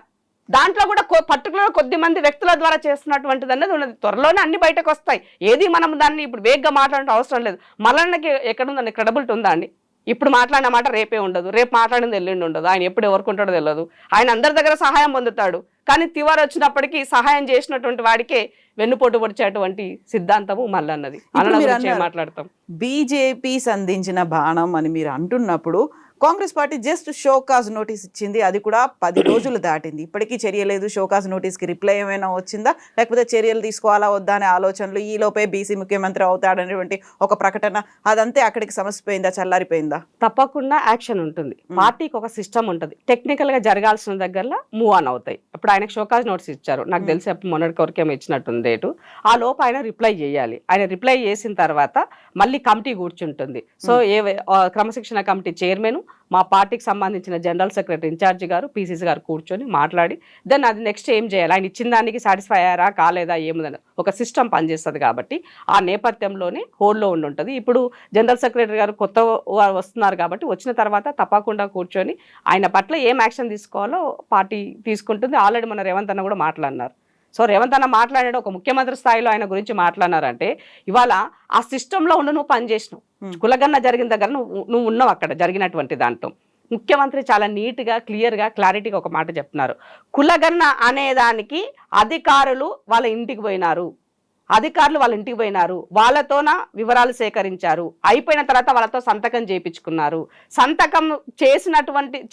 దాంట్లో కూడా పర్టికులర్ కొద్ది మంది వ్యక్తుల ద్వారా చేస్తున్నటువంటిది అన్నది ఉన్నది. త్వరలోనే అన్ని బయటకు వస్తాయి. ఏది మనం దాన్ని ఇప్పుడు వేగ్గా మాట్లాడటం అవసరం లేదు. మల్లన్నకి ఎక్కడుందండి క్రెడిబిలిటీ ఉందా అండి? ఇప్పుడు మాట్లాడిన మాట రేపే ఉండదు, రేపు మాట్లాడింది ఎల్లుండి ఉండదు, ఆయన ఎప్పుడు ఎవరుకుంటాడో తెలియదు. ఆయన అందరి దగ్గర సహాయం పొందుతాడు, కానీ తివారు వచ్చినప్పటికీ సహాయం చేసినటువంటి వాడికే వెన్నుపోటు పొడిచేటువంటి సిద్ధాంతము మల్లన్నది. అలా మాట్లాడతాం. బీజేపీ సంధించిన బాణం అని మీరు అంటున్నప్పుడు Congress party just show cause notice ఇచ్చింది, అది కూడా 10 రోజులు దాటింది, ఇప్పటికీ చర్య లేదు. షోకాజ్ నోటీస్కి రిప్లై ఏమైనా వచ్చిందా, లేకపోతే చర్యలు తీసుకోవాలా వద్దా అనే ఆలోచనలు, ఈ లోపే బీసీ ముఖ్యమంత్రి అవుతాడనేటువంటి ఒక ప్రకటన, అదంతే అక్కడికి సమస్యపోయిందా, చల్లారిపోయిందా? తప్పకుండా యాక్షన్ ఉంటుంది. పార్టీకి ఒక సిస్టమ్ ఉంటుంది, టెక్నికల్ గా జరగాల్సిన దగ్గరలో మూవ్ ఆన్ అవుతాయి. ఇప్పుడు ఆయనకు షోకాజ్ నోటీస్ ఇచ్చారు, నాకు తెలిసి మొన్నటి వరకేమో ఇచ్చినట్టుంది డేటు. ఆ లోపు ఆయన రిప్లై చేయాలి. ఆయన రిప్లై చేసిన తర్వాత మళ్ళీ కమిటీ కూర్చుంటుంది. సో క్రమశిక్షణ కమిటీ చైర్మన్, మా పార్టీకి సంబంధించిన జనరల్ సెక్రటరీ ఇన్ఛార్జి గారు, పీసీసీ గారు కూర్చొని మాట్లాడి దెన్ అది నెక్స్ట్ ఏం చేయాలి, ఆయన ఇచ్చిన దానికి సాటిస్ఫై అయ్యారా కాలేదా ఏముందని ఒక సిస్టమ్ పనిచేస్తుంది. కాబట్టి ఆ నేపథ్యంలోనే హోల్డ్లో ఉంటుంది. ఇప్పుడు జనరల్ సెక్రటరీ గారు కొత్త వస్తున్నారు కాబట్టి వచ్చిన తర్వాత తప్పకుండా కూర్చొని ఆయన పట్ల ఏం యాక్షన్ తీసుకోవాలో పార్టీ తీసుకుంటుంది. ఆల్రెడీ మన రేవంత్ అన్న కూడా మాట్లాడినారు. సో రేవంత్ అన్న మాట్లాడాడు, ఒక ముఖ్యమంత్రి స్థాయిలో ఆయన గురించి మాట్లాడినారంటే ఇవాళ ఆ సిస్టంలో ఉండి నువ్వు పనిచేసినావు. కులగన్న జరిగిన దగ్గర నువ్వు ఉన్నావు, అక్కడ జరిగినటువంటి దాంట్లో ముఖ్యమంత్రి చాలా నీట్గా క్లియర్గా క్లారిటీగా ఒక మాట చెప్తున్నారు. కులగన్న అనేదానికి అధికారులు వాళ్ళ ఇంటికి పోయినారు, అధికారులు వాళ్ళ ఇంటికి పోయినారు, వాళ్ళతోన వివరాలు సేకరించారు, అయిపోయిన తర్వాత వాళ్ళతో సంతకం చేయించుకున్నారు. సంతకం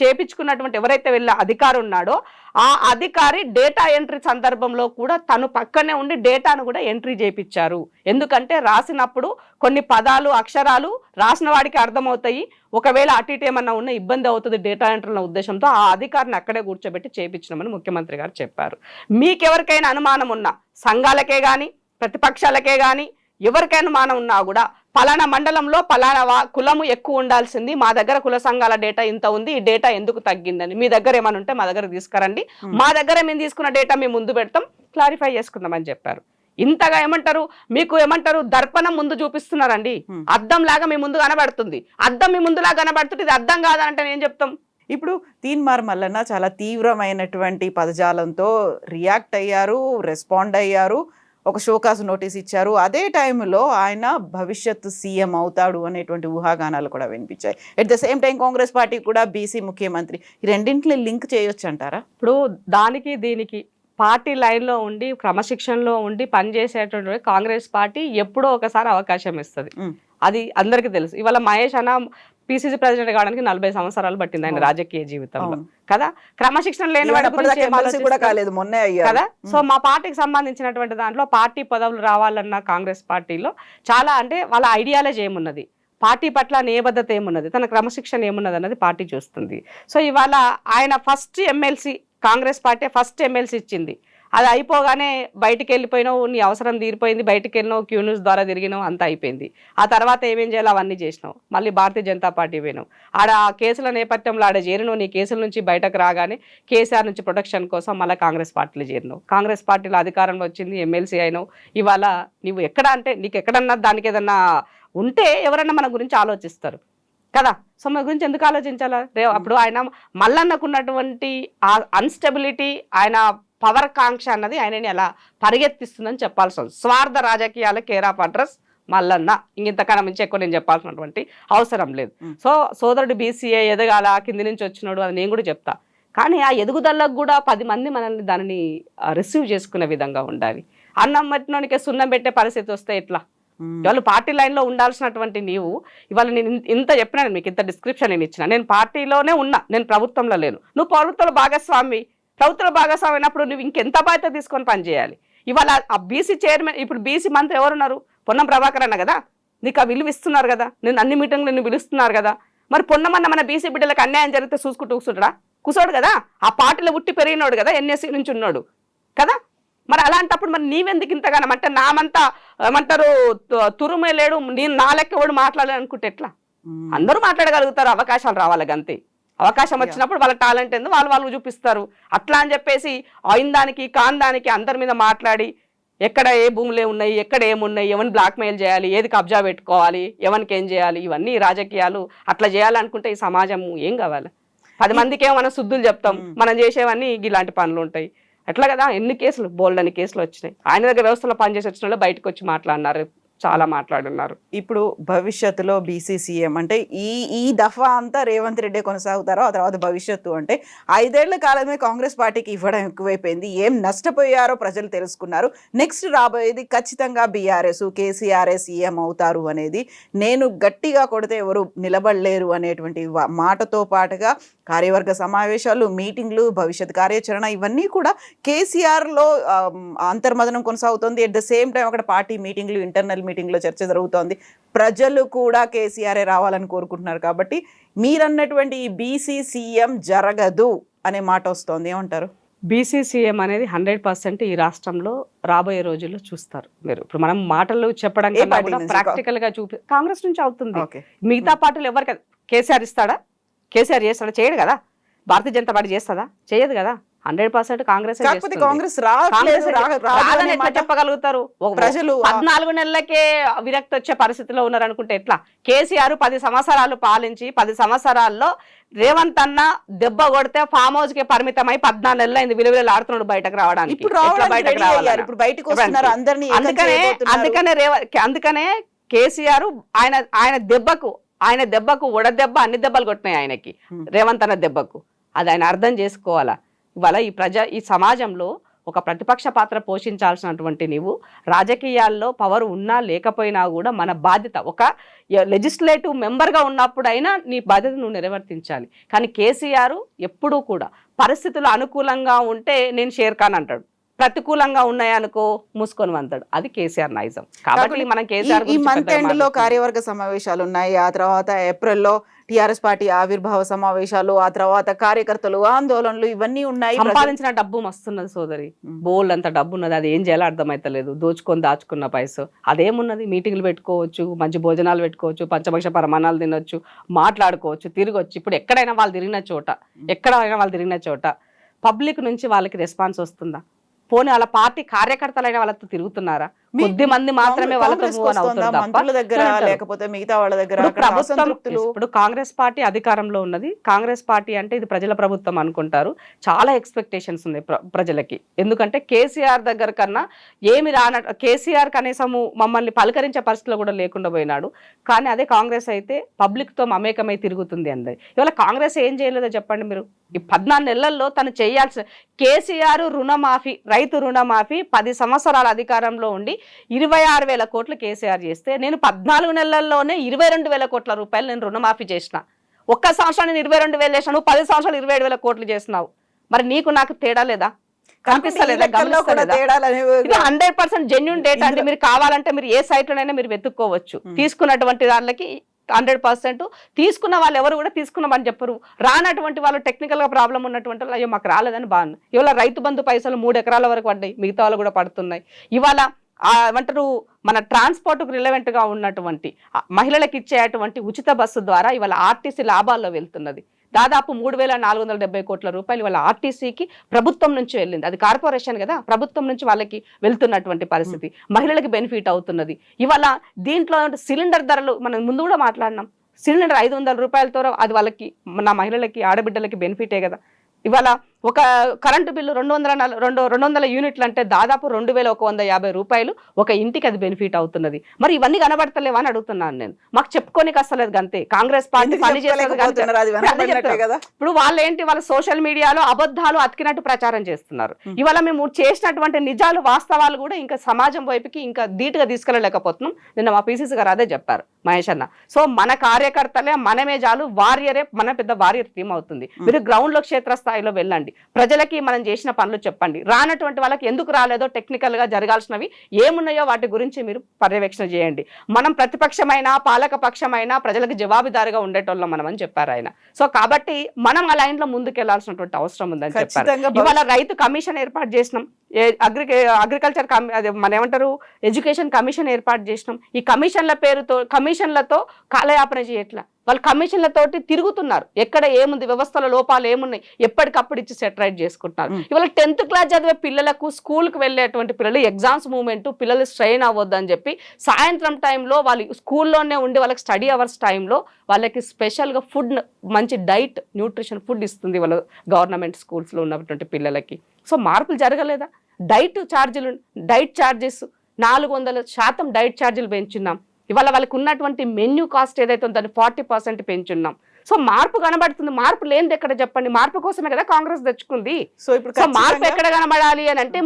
చేపించుకున్నటువంటి ఎవరైతే వెళ్ళే అధికారి ఉన్నాడో ఆ అధికారి డేటా ఎంట్రీ సందర్భంలో కూడా తను పక్కనే ఉండి డేటాను కూడా ఎంట్రీ చేయించారు. ఎందుకంటే రాసినప్పుడు కొన్ని పదాలు అక్షరాలు రాసిన వాడికి అర్థమవుతాయి, ఒకవేళ అటు ఇటు ఏమన్నా ఉన్న ఇబ్బంది అవుతుంది డేటా ఎంట్రీల ఉద్దేశంతో ఆ అధికారిని అక్కడే కూర్చోబెట్టి చేయించినామని ముఖ్యమంత్రి గారు చెప్పారు. మీకెవరికైనా అనుమానం ఉన్నా, సంఘాలకే కానీ ప్రతిపక్షాలకే కానీ ఎవరికైనా అనుమానం ఉన్నా కూడా పలానా మండలంలో పలానా కులము ఎక్కువ ఉండాల్సింది, మా దగ్గర కుల సంఘాల డేటా ఇంత ఉంది, ఈ డేటా ఎందుకు తగ్గిందని మీ దగ్గర ఏమైనా ఉంటే మా దగ్గర తీసుకురండి, మా దగ్గర మేము తీసుకున్న డేటా మేము ముందు పెడతాం, క్లారిఫై చేసుకుందామని చెప్పారు. ఇంతగా ఏమంటారు, మీకు ఏమంటారు, దర్పణం ముందు చూపిస్తున్నారండి, అద్దం లాగా మీ ముందు కనబడుతుంది, అద్దం మీ ముందులాగా కనబడుతుంది, ఇది అద్దం కాదంటే ఏం చెప్తాం. ఇప్పుడు తీన్మార్ మల్లన్న చాలా తీవ్రమైనటువంటి పదజాలంతో రియాక్ట్ అయ్యారు, రెస్పాండ్ అయ్యారు, ఒక షోకాస్ నోటీస్ ఇచ్చారు. అదే టైంలో ఆయన భవిష్యత్తు సీఎం అవుతాడు అనేటువంటి ఊహాగానాలు కూడా వినిపించాయి. At the same time Congress party కూడా బీసీ ముఖ్యమంత్రి, ఈ రెండింటిని లింక్ చేయొచ్చు అంటారా? ఇప్పుడు దానికి దీనికి పార్టీ లైన్లో ఉండి క్రమశిక్షణలో ఉండి పనిచేసేటువంటి కాంగ్రెస్ పార్టీ ఎప్పుడో ఒకసారి అవకాశం ఇస్తుంది, అది అందరికీ తెలుసు. ఇవాళ మహేష్ అన్న పిసిసి ప్రెసిడెంట్ కావడానికి 40 సంవత్సరాలు పట్టింది ఆయన రాజకీయ జీవితంలో కదా. క్రమశిక్షణ లేని కదా. సో మా పార్టీకి సంబంధించినటువంటి దాంట్లో పార్టీ పదవులు రావాలన్న కాంగ్రెస్ పార్టీలో చాలా అంటే వాళ్ళ ఐడియాలజీ ఏమున్నది, పార్టీ పట్ల నిబద్ధత ఏమున్నది, తన క్రమశిక్షణ ఏమున్నది అన్నది పార్టీ చూస్తుంది. సో ఇవాళ ఆయన first MLC, Congress party first MLC ఇచ్చింది, అది అయిపోగానే బయటికి వెళ్ళిపోయినావు, నీ అవసరం తీరిపోయింది, బయటికి వెళ్ళినావు, క్యూ న్యూస్ ద్వారా తిరిగినావు, అంతా అయిపోయింది. ఆ తర్వాత ఏమేం చేయాలో అవన్నీ చేసినావు, మళ్ళీ భారతీయ జనతా పార్టీ పోయినావు, ఆడ కేసుల నేపథ్యంలో ఆడ చేరినావు, నీ కేసుల నుంచి బయటకు రాగానే కేసీఆర్ నుంచి ప్రొటెక్షన్ కోసం మళ్ళీ కాంగ్రెస్ పార్టీలో చేరినావు, కాంగ్రెస్ పార్టీలో అధికారంలో వచ్చింది, ఎమ్మెల్సీ అయినావు. ఇవాళ నువ్వు ఎక్కడ అంటే నీకు ఎక్కడన్నా దానికి ఏదన్నా ఉంటే ఎవరన్నా మన గురించి ఆలోచిస్తారు కదా. సో మన గురించి ఎందుకు ఆలోచించాలా? అప్పుడు ఆయన మల్లన్నకున్నటువంటి ఆ అన్స్టెబిలిటీ, ఆయన పవర్ కాంక్ష అన్నది ఆయనని అలా పరిగెత్తిస్తుందని చెప్పాల్సి ఉంది. స్వార్థ రాజకీయాల కేర్ ఆఫ్ అడ్రస్ మల్లన్న, ఇంతకన్నా మించి ఎక్కువ నేను చెప్పాల్సినటువంటి అవసరం లేదు. సో సోదరుడు బీసీఏ ఎదగాల, కింది నుంచి వచ్చినాడు, అది నేను కూడా చెప్తా. కానీ ఆ ఎదుగుదలకు కూడా 10 మంది మనల్ని దానిని రిసీవ్ చేసుకునే విధంగా ఉండాలి. అన్నం పెట్టినోనికే సున్నం పెట్టే పరిస్థితి వస్తే ఎట్లా? ఇవాళ పార్టీ లైన్లో ఉండాల్సినటువంటి నీవు, ఇవాళ నేను ఇంత చెప్పినాను, మీకు ఇంత డిస్క్రిప్షన్ నేను ఇచ్చిన, నేను పార్టీలోనే ఉన్నా, నేను ప్రభుత్వంలో లేను. నువ్వు ప్రభుత్వంలో భాగస్వామి, ప్రభుత్వ భాగస్వామి అయినప్పుడు నువ్వు ఇంకెంత బాధ్యత తీసుకొని పనిచేయాలి. ఇవాళ ఆ బీసీ చైర్మన్, ఇప్పుడు బీసీ మంత్రి ఎవరున్నారు? పొన్నం ప్రభాకర్ అన్న కదా, నీకు ఆ విలువ ఇస్తున్నారు కదా, నేను అన్ని మీటింగ్లు నిన్ను పిలుస్తున్నారు కదా. మరి పొన్నమన్న మన బీసీ బిడ్డలకు అన్యాయం జరిగితే చూసుకుంటూ కూర్చోడు కదా, ఆ పార్టీలో ఉట్టి పెరిగినోడు కదా, ఎన్ఎస్సీ నుంచి ఉన్నాడు కదా. మరి అలాంటప్పుడు మరి నీవెందుకు ఇంతగానం అంటే నామంతా ఏమంటారు తురుమే లేడు, నేను నా లెక్క ఎవడు మాట్లాడాలి అనుకుంటే ఎట్లా? అందరూ మాట్లాడగలుగుతారు, అవకాశాలు రావాలి అంతే. అవకాశం వచ్చినప్పుడు వాళ్ళ టాలెంట్ ఏందో వాళ్ళు చూపిస్తారు. అట్లా అని చెప్పేసి అయిన దానికి కాని దానికి అందరి మీద మాట్లాడి ఎక్కడ ఏ భూములే ఉన్నాయి, ఎక్కడ ఏమున్నాయి, ఎవరిని బ్లాక్మెయిల్ చేయాలి, ఏది కబ్జా పెట్టుకోవాలి, ఎవరికి ఏం చేయాలి, ఇవన్నీ రాజకీయాలు. అట్లా చేయాలనుకుంటే ఈ సమాజం ఏం కావాలి? 10 మందికి మనం శుద్ధులు చెప్తాం, మనం చేసేవన్నీ ఇలాంటి పనులు ఉంటాయి. ఎట్లా కదా, ఎన్ని కేసులు, బోల్డని కేసులు వచ్చినాయి. ఆయన దగ్గర వ్యవస్థలో పనిచేసి వచ్చిన వాళ్ళు బయటకు వచ్చి మాట్లాడినారు, చాలా మాట్లాడున్నారు. ఇప్పుడు భవిష్యత్తులో బీసీ సీఎం అంటే ఈ దఫా అంతా రేవంత్ రెడ్డి కొనసాగుతారో, ఆ తర్వాత భవిష్యత్తు అంటే 5 ఏళ్ల కాలమే కాంగ్రెస్ పార్టీకి ఇవ్వడం ఎక్కువైపోయింది. ఏం నష్టపోయారో ప్రజలు తెలుసుకున్నారు. నెక్స్ట్ రాబోయేది ఖచ్చితంగా బీఆర్ఎస్, కేసీఆర్ఏ సీఎం అవుతారు అనేది, నేను గట్టిగా కొడితే ఎవరు నిలబడలేరు అనేటువంటి మాటతో పాటుగా కార్యవర్గ సమావేశాలు, మీటింగ్లు, భవిష్యత్ కార్యాచరణ, ఇవన్నీ కూడా కేసీఆర్లో అంతర్మదనం కొనసాగుతుంది. ఎట్ ద సేమ్ టైం అక్కడ పార్టీ మీటింగ్లు, ఇంటర్నల్ మీటింగ్లో చర్చ జరుగుతోంది. ప్రజలు కూడా కేసీఆర్ఏ రావాలని కోరుకుంటున్నారు. కాబట్టి మీరన్నటువంటి ఈ బీసీ సీఎం జరగదు అనే మాట వస్తోంది, ఏమంటారు? బీసీ సీఎం అనేది 100% ఈ రాష్ట్రంలో రాబోయే రోజుల్లో చూస్తారు. మీరు ఇప్పుడు మనం మాటలు చెప్పడం కన్నా కూడా ప్రాక్టికల్ గా కాంగ్రెస్ నుంచి అవుతుంది. మిగతా పార్టీలు ఎవరికి కేసీఆర్ ఇస్తాడా? కేసీఆర్ చేస్తాడా? చేయడు కదా. భారతీయ జనతా పార్టీ చేస్తుందా? చేయదు కదా. 100% కాంగ్రెస్ చెప్పగలుగుతారు. ప్రజలు 14 నెలలకే విరక్తి వచ్చే పరిస్థితిలో ఉన్నారు అనుకుంటే ఎట్లా? కేసీఆర్ 10 సంవత్సరాలు పాలించి 10 సంవత్సరాల్లో రేవంత్ అన్న దెబ్బ కొడితే ఫామ్ హౌస్ కి పరిమితమై 14 నెలలు అయింది విలువలు ఆడుతున్నాడు బయటకు రావడానికి. అందుకనే కేసీఆర్ ఆయన దెబ్బకు ఉడదెబ్బ అన్ని దెబ్బలు కొట్టినాయి ఆయనకి, రేవంత్ అన్న దెబ్బకు. అది ఆయన అర్థం చేసుకోవాలా. ఇవాళ ఈ సమాజంలో ఒక ప్రతిపక్ష పాత్ర పోషించాల్సినటువంటి నీవు రాజకీయాల్లో పవర్ ఉన్నా లేకపోయినా కూడా మన బాధ్యత ఒక లెజిస్లేటివ్ మెంబర్గా ఉన్నప్పుడైనా నీ బాధ్యత నువ్వు నిర్వర్తించాలి. కానీ కేసీఆర్ ఎప్పుడూ కూడా పరిస్థితులు అనుకూలంగా ఉంటే నేను షేర్ ఖాన్ అంటాడు, ప్రతికూలంగా ఉన్నాయనుకో మూసుకొని వంతాడు. అది కేసీఆర్ నైజం. కాబట్టి మనం కేసీఆర్ ఈ మంత్ ఎండ్ లో కార్యవర్గ సమావేశాలు ఉన్నాయి, ఆ తర్వాత ఏప్రిల్లో టిఆర్ఎస్ పార్టీ ఆవిర్భావ సమావేశాలు, ఆ తర్వాత కార్యకర్తలు ఆందోళనలు ఇవన్నీ ఉన్నాయి. సంపాదించిన డబ్బు మస్తున్నది సోదరి, బోల్డ్ అంత డబ్బు ఉన్నది. అది ఏం చేయాలో అర్థమైతలేదు. దోచుకొని దాచుకున్న పైసలు అదేమున్నది, మీటింగ్లు పెట్టుకోవచ్చు, మంచి భోజనాలు పెట్టుకోవచ్చు, పంచభక్ష పరమాణాలు తినొచ్చు, మాట్లాడుకోవచ్చు, తిరగొచ్చు. ఇప్పుడు ఎక్కడైనా వాళ్ళు తిరిగిన చోట పబ్లిక్ నుంచి వాళ్ళకి రెస్పాన్స్ వస్తుందా? పోనీ వాళ్ళ పార్టీ కార్యకర్తలైన వాళ్ళతో తిరుగుతున్నారా? కొద్ది మంది మాత్రమే వాళ్ళతో ఇప్పుడు కాంగ్రెస్ పార్టీ అధికారంలో ఉన్నది. కాంగ్రెస్ పార్టీ అంటే ఇది ప్రజల ప్రభుత్వం అనుకుంటారు. చాలా ఎక్స్పెక్టేషన్స్ ఉన్నాయి ప్రజలకి. ఎందుకంటే కేసీఆర్ దగ్గర కన్నా ఏమి కేసీఆర్ కనీసము మమ్మల్ని పలకరించే పరిస్థితిలో కూడా లేకుండా పోయినాడు. కానీ అదే కాంగ్రెస్ అయితే పబ్లిక్ తో మమేకమై తిరుగుతుంది అందరి. ఇవాళ కాంగ్రెస్ ఏం చేయలేదో చెప్పండి మీరు. ఈ 14 నెలల్లో తను చేయాల్సిన కేసీఆర్ రుణమాఫీ, రైతు రుణమాఫీ 10 సంవత్సరాల అధికారంలో ఉండి 26,000 కోట్లు కేసీఆర్ చేస్తే నేను 14 నెలల్లోనే 22,000 కోట్ల రూపాయలు నేను రుణమాఫీ చేసిన. ఒక్క సంవత్సరం నేను 22,000 చేసినాను, 10 సంవత్సరాలు 27,000 కోట్లు చేసినావు. మరి నీకు నాకు తేడా లేదా? కనిపిస్తలేదా? 100% జెన్యూన్ డేటా అండి. మీరు కావాలంటే మీరు ఏ సైట్ లోనైనా మీరు వెతుక్కోవచ్చు. తీసుకున్నటువంటి వాళ్ళకి 100% తీసుకున్న వాళ్ళు ఎవరు కూడా తీసుకున్నామని చెప్పరు. రానటువంటి వాళ్ళు టెక్నికల్ గా ప్రాబ్లం ఉన్నటువంటి వాళ్ళు అయ్యో మాకు రాలేదని బాగుంది. ఇవాళ రైతు బంధు పైసలు 3 ఎకరాల వరకు పడ్డాయి, మిగతా వాళ్ళు కూడా పడుతున్నాయి. ఇవాళ ఏమంటారు మన ట్రాన్స్పోర్ట్కు రిలవెంట్ గా ఉన్నటువంటి మహిళలకు ఇచ్చేటువంటి ఉచిత బస్సు ద్వారా ఇవాళ ఆర్టీసీ లాభాల్లో వెళ్తున్నది. దాదాపు 3,470 కోట్ల రూపాయలు ఇవాళ ఆర్టీసీకి ప్రభుత్వం నుంచి వెళ్ళింది. అది కార్పొరేషన్ కదా, ప్రభుత్వం నుంచి వాళ్ళకి వెళ్తున్నటువంటి పరిస్థితి. మహిళలకు బెనిఫిట్ అవుతున్నది. ఇవాళ దీంట్లో సిలిండర్ ధరలు మనం ముందు కూడా మాట్లాడినాం. సిలిండర్ 500 రూపాయలతో అది వాళ్ళకి నా మహిళలకి ఆడబిడ్డలకి బెనిఫిటే కదా. ఇవాళ ఒక కరెంటు బిల్లు 200 యూనిట్లు అంటే దాదాపు 2,150 రూపాయలు ఒక ఇంటికి అది బెనిఫిట్ అవుతున్నది. మరి ఇవన్నీ కనబడతలేవా అని అడుగుతున్నాను నేను. మాకు చెప్పుకోనికి అసలేదు అంతే. కాంగ్రెస్ పార్టీ పని చేస్తుంది. ఇప్పుడు వాళ్ళు ఏంటి, వాళ్ళ సోషల్ మీడియాలో అబద్ధాలు అతికినట్టు ప్రచారం చేస్తున్నారు. ఇవాళ మేము చేసినటువంటి నిజాలు వాస్తవాలు కూడా ఇంకా సమాజం వైపుకి ఇంకా ధీటుగా తీసుకెళ్ళలేకపోతున్నాం. నిన్న మా పీసీసీ గారు అదే చెప్పారు, మహేష్ అన్న. సో మన కార్యకర్తలే మనమే చాలు, వారియరే మన పెద్ద వారియర్ టీం అవుతుంది. మీరు గ్రౌండ్ లో క్షేత్రస్థాయిలో వెళ్ళండి, ప్రజలకి మనం చేసిన పనులు చెప్పండి. రానటువంటి వాళ్ళకి ఎందుకు రాలేదో టెక్నికల్ గా జరగాల్సినవి ఏమున్నాయో వాటి గురించి మీరు పర్యవేక్షణ చేయండి. మనం ప్రతిపక్షమైనా పాలక పక్షమైనా ప్రజలకు జవాబుదారిగా ఉండేటోళ్ళం మనం అని చెప్పారు ఆయన. సో కాబట్టి మనం ఆ లైన్ లో ముందుకు వెళ్లాల్సినటువంటి అవసరం ఉందని చెప్పారు. ఇవాళ రైతు కమిషన్ ఏర్పాటు చేసినాం, అగ్రికల్చర్ మన ఏమంటారు ఎడ్యుకేషన్ కమిషన్ ఏర్పాటు చేసినాం. ఈ కమిషన్లతో కాలయాపన చేయట్లా. వాళ్ళు కమిషన్లతోటి తిరుగుతున్నారు. ఎక్కడ ఏముంది, వ్యవస్థల లోపాలు ఏమున్నాయి ఎప్పటికప్పుడు ఇచ్చి సెటరైట్ చేసుకుంటున్నారు. ఇవాళ 10th క్లాస్ చదివే పిల్లలకు, స్కూల్కి వెళ్ళేటువంటి పిల్లలు ఎగ్జామ్స్ మూమెంట్ పిల్లలు స్ట్రెయిన్ అవ్వద్దు అని చెప్పి సాయంత్రం టైంలో వాళ్ళు స్కూల్లోనే ఉండి వాళ్ళకి స్టడీ అవర్స్ టైంలో వాళ్ళకి స్పెషల్గా ఫుడ్, మంచి డైట్, న్యూట్రిషన్ ఫుడ్ ఇస్తుంది వాళ్ళ గవర్నమెంట్ స్కూల్స్లో ఉన్నటువంటి పిల్లలకి. సో మార్పులు జరగలేదా? డైట్ ఛార్జెస్ 400% డైట్ ఛార్జీలు పెంచున్నాం. ఇవాళ వాళ్ళకి ఉన్నటువంటి మెన్యూ కాస్ట్ ఏదైతే ఉందో దాన్ని 40% పెంచున్నాం. సో మార్పు కనబడుతుంది. మార్పు లేనిది ఎక్కడ చెప్పండి? మార్పు కోసమే కదా కాంగ్రెస్ తెచ్చుకుంది. సో ఇప్పుడు మార్పు ఎక్కడ కనబడాలి అని అంటే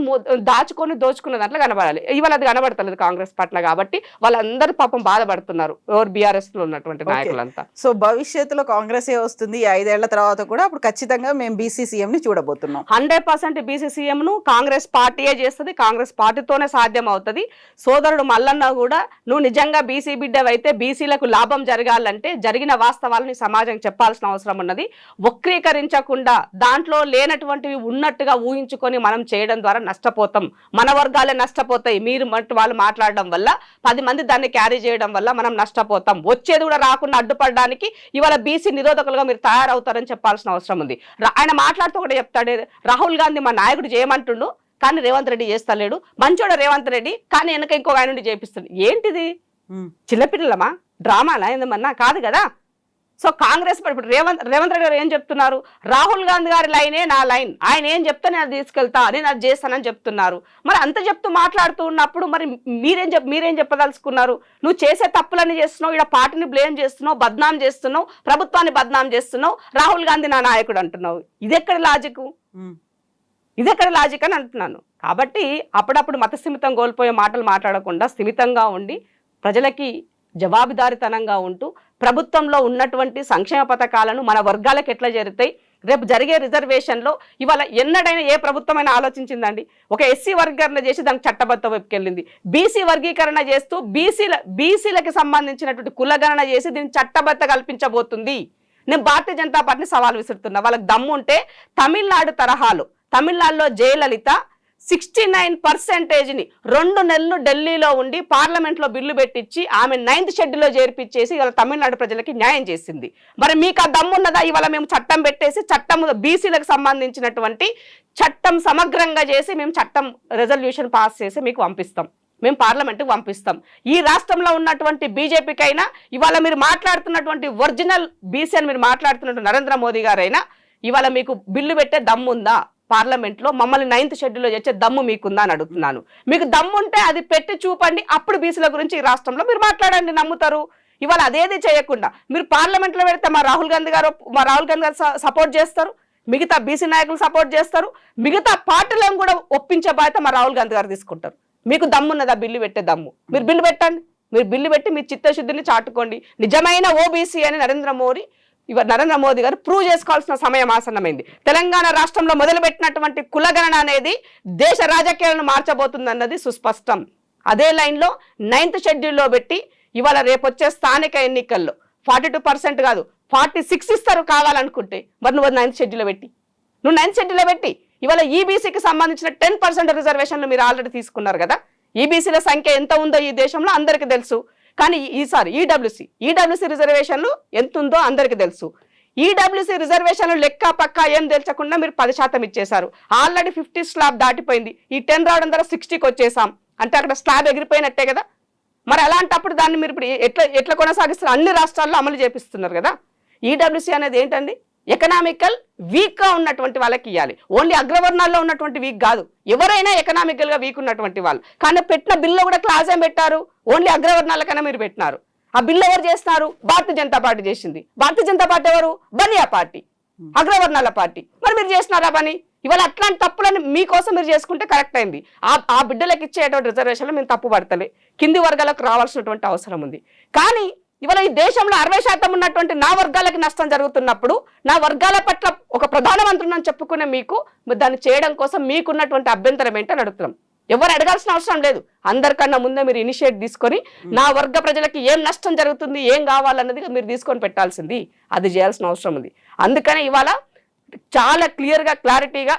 దోచుకున్న దాంట్లో కనబడాలి. ఇవాళ అది కనబడతలేదు కాంగ్రెస్ పట్ల. కాబట్టి వాళ్ళందరూ పాపం బాధపడుతున్నారు, ఎవరు బీఆర్ఎస్ లో ఉన్నటువంటి నాయకులంతా. సో భవిష్యత్తులో కాంగ్రెస్ ఏ వస్తుంది 5 ఏళ్ల తర్వాత కూడా, అప్పుడు ఖచ్చితంగా మేము బీసీసీఎం ని చూడబోతున్నాం. 100% బీసీసీఎం ను కాంగ్రెస్ పార్టీయే చేస్తుంది, కాంగ్రెస్ పార్టీతోనే సాధ్యం అవుతుంది. సోదరుడు మల్లన్న కూడా నువ్వు నిజంగా బీసీ బిడ్డవైతే బీసీలకు లాభం జరగాలంటే జరిగిన వాస్తవాలను సమాజం చెప్పాల్సిన అవసరం ఉన్నది. వక్రీకరించకుండా దాంట్లో లేనటువంటివి ఉన్నట్టుగా ఊహించుకొని మనం చేయడం ద్వారా నష్టపోతాం. మన వర్గాలే నష్టపోతాయి. మీరు వాళ్ళు మాట్లాడడం వల్ల 10 మంది దాన్ని క్యారీ చేయడం వల్ల మనం నష్టపోతాం. వచ్చేది కూడా రాకుండా అడ్డుపడడానికి ఇవాళ బీసీ నిరోధకులుగా మీరు తయారవుతారని చెప్పాల్సిన అవసరం ఉంది. ఆయన మాట్లాడుతూ ఒకటి చెప్తాడు, రాహుల్ గాంధీ మా నాయకుడు చేయమంటుండు కానీ రేవంత్ రెడ్డి చేస్తలేడు, మంచోడు రేవంత్ రెడ్డి కానీ వెనక ఇంకొక ఆయన నుండి చేపిస్తాడు. ఏంటిది? చిన్నపిల్లలమా? డ్రామాలా? ఏందమన్నా కాదు కదా. సో కాంగ్రెస్ ఇప్పుడు రేవంత్ రెడ్డి గారు ఏం చెప్తున్నారు? రాహుల్ గాంధీ గారి లైనే నా లైన్, ఆయన ఏం చెప్తే నేను అది తీసుకెళ్తా, నేను అది చేస్తానని చెప్తున్నారు. మరి అంత చెప్తూ మాట్లాడుతూ ఉన్నప్పుడు మరి మీరేం చెప్పదలుచుకున్నారు? నువ్వు చేసే తప్పులన్నీ చేస్తున్నావు, ఇక్కడ పార్టీని బ్లేమ్ చేస్తున్నావు, బద్నాం చేస్తున్నావు, ప్రభుత్వాన్ని బద్నాం చేస్తున్నావు, రాహుల్ గాంధీ నా నాయకుడు అంటున్నావు. ఇదెక్కడ లాజిక్ అని అంటున్నాను. కాబట్టి అప్పుడప్పుడు మత స్థిమితం కోల్పోయే మాటలు మాట్లాడకుండా స్థిమితంగా ఉండి ప్రజలకి జవాబుదారితనంగా ఉంటూ ప్రభుత్వంలో ఉన్నటువంటి సంక్షేమ పథకాలను మన వర్గాలకు ఎట్లా జరుగుతాయి, రేపు జరిగే రిజర్వేషన్లో ఇవాళ ఎన్నడైనా ఏ ప్రభుత్వమైనా ఆలోచించిందండి? ఒక ఎస్సీ వర్గీకరణ చేసి దానికి చట్టబద్ధ వైపుకెళ్ళింది, బీసీ వర్గీకరణ చేస్తూ బీసీలకి సంబంధించినటువంటి కులగణన చేసి దీన్ని చట్టబద్ధ కల్పించబోతుంది. నేను భారతీయ జనతా పార్టీని సవాల్ విసురుతున్నా. వాళ్ళకి దమ్ము ఉంటే తమిళనాడు తరహాలో, తమిళనాడులో జయలలిత 69%ని 2 నెలలు ఢిల్లీలో ఉండి పార్లమెంట్లో బిల్లు పెట్టించి ఆమె 9th షెడ్యూల్లో చేర్పించేసి ఇవాళ తమిళనాడు ప్రజలకి న్యాయం చేసింది. మరి మీకు ఆ దమ్మున్నదా? ఇవాళ మేము చట్టం పెట్టేసి చట్టం బీసీలకు సంబంధించినటువంటి చట్టం సమగ్రంగా చేసి మేము చట్టం రెజల్యూషన్ పాస్ చేసి మీకు పంపిస్తాం, మేము పార్లమెంట్కి పంపిస్తాం. ఈ రాష్ట్రంలో ఉన్నటువంటి బీజేపీకైనా ఇవాళ మీరు మాట్లాడుతున్నటువంటి ఒరిజినల్ బీసీ అని మీరు మాట్లాడుతున్నట్టు నరేంద్ర మోదీ గారైనా ఇవాళ మీకు బిల్లు పెట్టే దమ్ముందా? పార్లమెంట్లో మమ్మల్ని 9th షెడ్యూల్లో చేసే దమ్ము మీకుందా అని అడుగుతున్నాను. మీకు దమ్ము ఉంటే అది పెట్టి చూపండి, అప్పుడు బీసీల గురించి ఈ రాష్ట్రంలో మీరు మాట్లాడండి, నమ్ముతారు. ఇవాళ అదేది చేయకుండా మీరు పార్లమెంట్లో పెడితే మా రాహుల్ గాంధీ గారు సపోర్ట్ చేస్తారు, మిగతా బీసీ నాయకులు సపోర్ట్ చేస్తారు, మిగతా పార్టీలను కూడా ఒప్పించే బాధ్యత మా రాహుల్ గాంధీ గారు తీసుకుంటారు. మీకు దమ్మున్నదా బిల్లు పెట్టే దమ్ము? మీరు బిల్లు పెట్టండి, మీరు బిల్లు పెట్టి మీ చిత్తశుద్ధిని చాటుకోండి. నిజమైన ఓబీసీ అని నరేంద్ర మోదీ గారు ప్రూవ్ చేసుకోవాల్సిన సమయం ఆసన్నమైంది. తెలంగాణ రాష్ట్రంలో మొదలుపెట్టినటువంటి కులగణన అనేది దేశ రాజకీయాలను మార్చబోతుంది అన్నది సుస్పష్టం. అదే లైన్లో 9th షెడ్యూల్లో పెట్టి ఇవాళ రేపు వచ్చే స్థానిక ఎన్నికల్లో 42% కాదు 46 ఇస్తారు కావాలనుకుంటే. మరి నువ్వు 9th షెడ్యూల్లో పెట్టి ఇవాళ ఈబీసీకి సంబంధించిన 10% రిజర్వేషన్లు మీరు ఆల్రెడీ తీసుకున్నారు కదా. ఈబీసీల సంఖ్య ఎంత ఉందో ఈ దేశంలో అందరికీ తెలుసు. కానీ ఈసారి ఈడబ్ల్యూసీ రిజర్వేషన్లు ఎంత ఉందో అందరికీ తెలుసు. ఈడబ్ల్యూసీ రిజర్వేషన్లు లెక్క పక్క ఏం తెలుసకుండా మీరు 10% ఇచ్చేశారు. ఆల్రెడీ 50 స్లాబ్ దాటిపోయింది. ఈ 10 రావడం ద్వారా 60కి వచ్చేసాం అంటే అక్కడ స్లాబ్ ఎగిరిపోయినట్టే కదా. మరి అలాంటప్పుడు దాన్ని మీరు ఇప్పుడు ఎట్లా కొనసాగిస్తారు? అన్ని రాష్ట్రాల్లో అమలు చేపిస్తున్నారు కదా. ఈడబ్ల్యూసీ అనేది ఏంటండి? ఎకనామికల్ వీక్గా ఉన్నటువంటి వాళ్ళకి ఇవ్వాలి. ఓన్లీ అగ్రవర్ణాల్లో ఉన్నటువంటి వీక్ కాదు, ఎవరైనా ఎకనామికల్గా వీక్ ఉన్నటువంటి వాళ్ళు. కానీ పెట్టిన బిల్లు కూడా క్లాజ్ ఏం పెట్టారు? ఓన్లీ అగ్రవర్ణాలకైనా మీరు పెట్టినారు. ఆ బిల్లు ఎవరు చేస్తున్నారు? భారతీయ జనతా పార్టీ చేసింది. భారతీయ జనతా పార్టీ ఎవరు? బనియా పార్టీ, అగ్రవర్ణాల పార్టీ. మరి మీరు చేసినారా పని? ఇవాళ అట్లాంటి తప్పులని మీకోసం మీరు చేసుకుంటే కరెక్ట్ అయింది. ఆ బిడ్డలకు ఇచ్చేటువంటి రిజర్వేషన్లో మేము తప్పు పడతలే, కింది వర్గాలకు రావాల్సినటువంటి అవసరం ఉంది. కానీ ఇవాళ ఈ దేశంలో 60% ఉన్నటువంటి నా వర్గాలకి నష్టం జరుగుతున్నప్పుడు నా వర్గాల పట్ల ఒక ప్రధానమంత్రిని అని చెప్పుకునే మీకు దాన్ని చేయడం కోసం మీకున్నటువంటి అభ్యంతరం ఏంటని అడుగుతున్నాం. ఎవరు అడగాల్సిన అవసరం లేదు. అందరికన్నా ముందే మీరు ఇనిషియేట్ తీసుకొని నా వర్గ ప్రజలకి ఏం నష్టం జరుగుతుంది, ఏం కావాలన్నది మీరు తీసుకొని పెట్టాల్సింది, అది చేయాల్సిన అవసరం ఉంది. అందుకని ఇవాళ చాలా క్లారిటీగా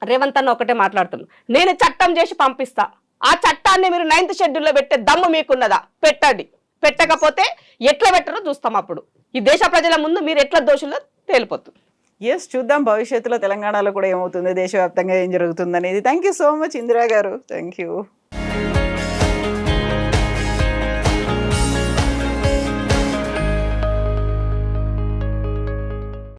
రేవంత్ అన్న ఒకటే మాట్లాడుతున్నాను. నేను చట్టం చేసి పంపిస్తా, ఆ చట్టాన్ని మీరు 9th షెడ్యూల్లో పెట్టే దమ్ము మీకున్నదా? పెట్టండి. పెట్టకపోతే ఎట్లా పెట్టరో చూస్తాం. అప్పుడు ఈ దేశ ప్రజల ముందు మీరు ఎట్లా దోషుల్లో తేలిపోతుంది. చూద్దాం భవిష్యత్తులో తెలంగాణలో కూడా ఏమవుతుంది, దేశవ్యాప్తంగా ఏం జరుగుతుంది అనేది. Thank you so much Indira గారు. Thank you.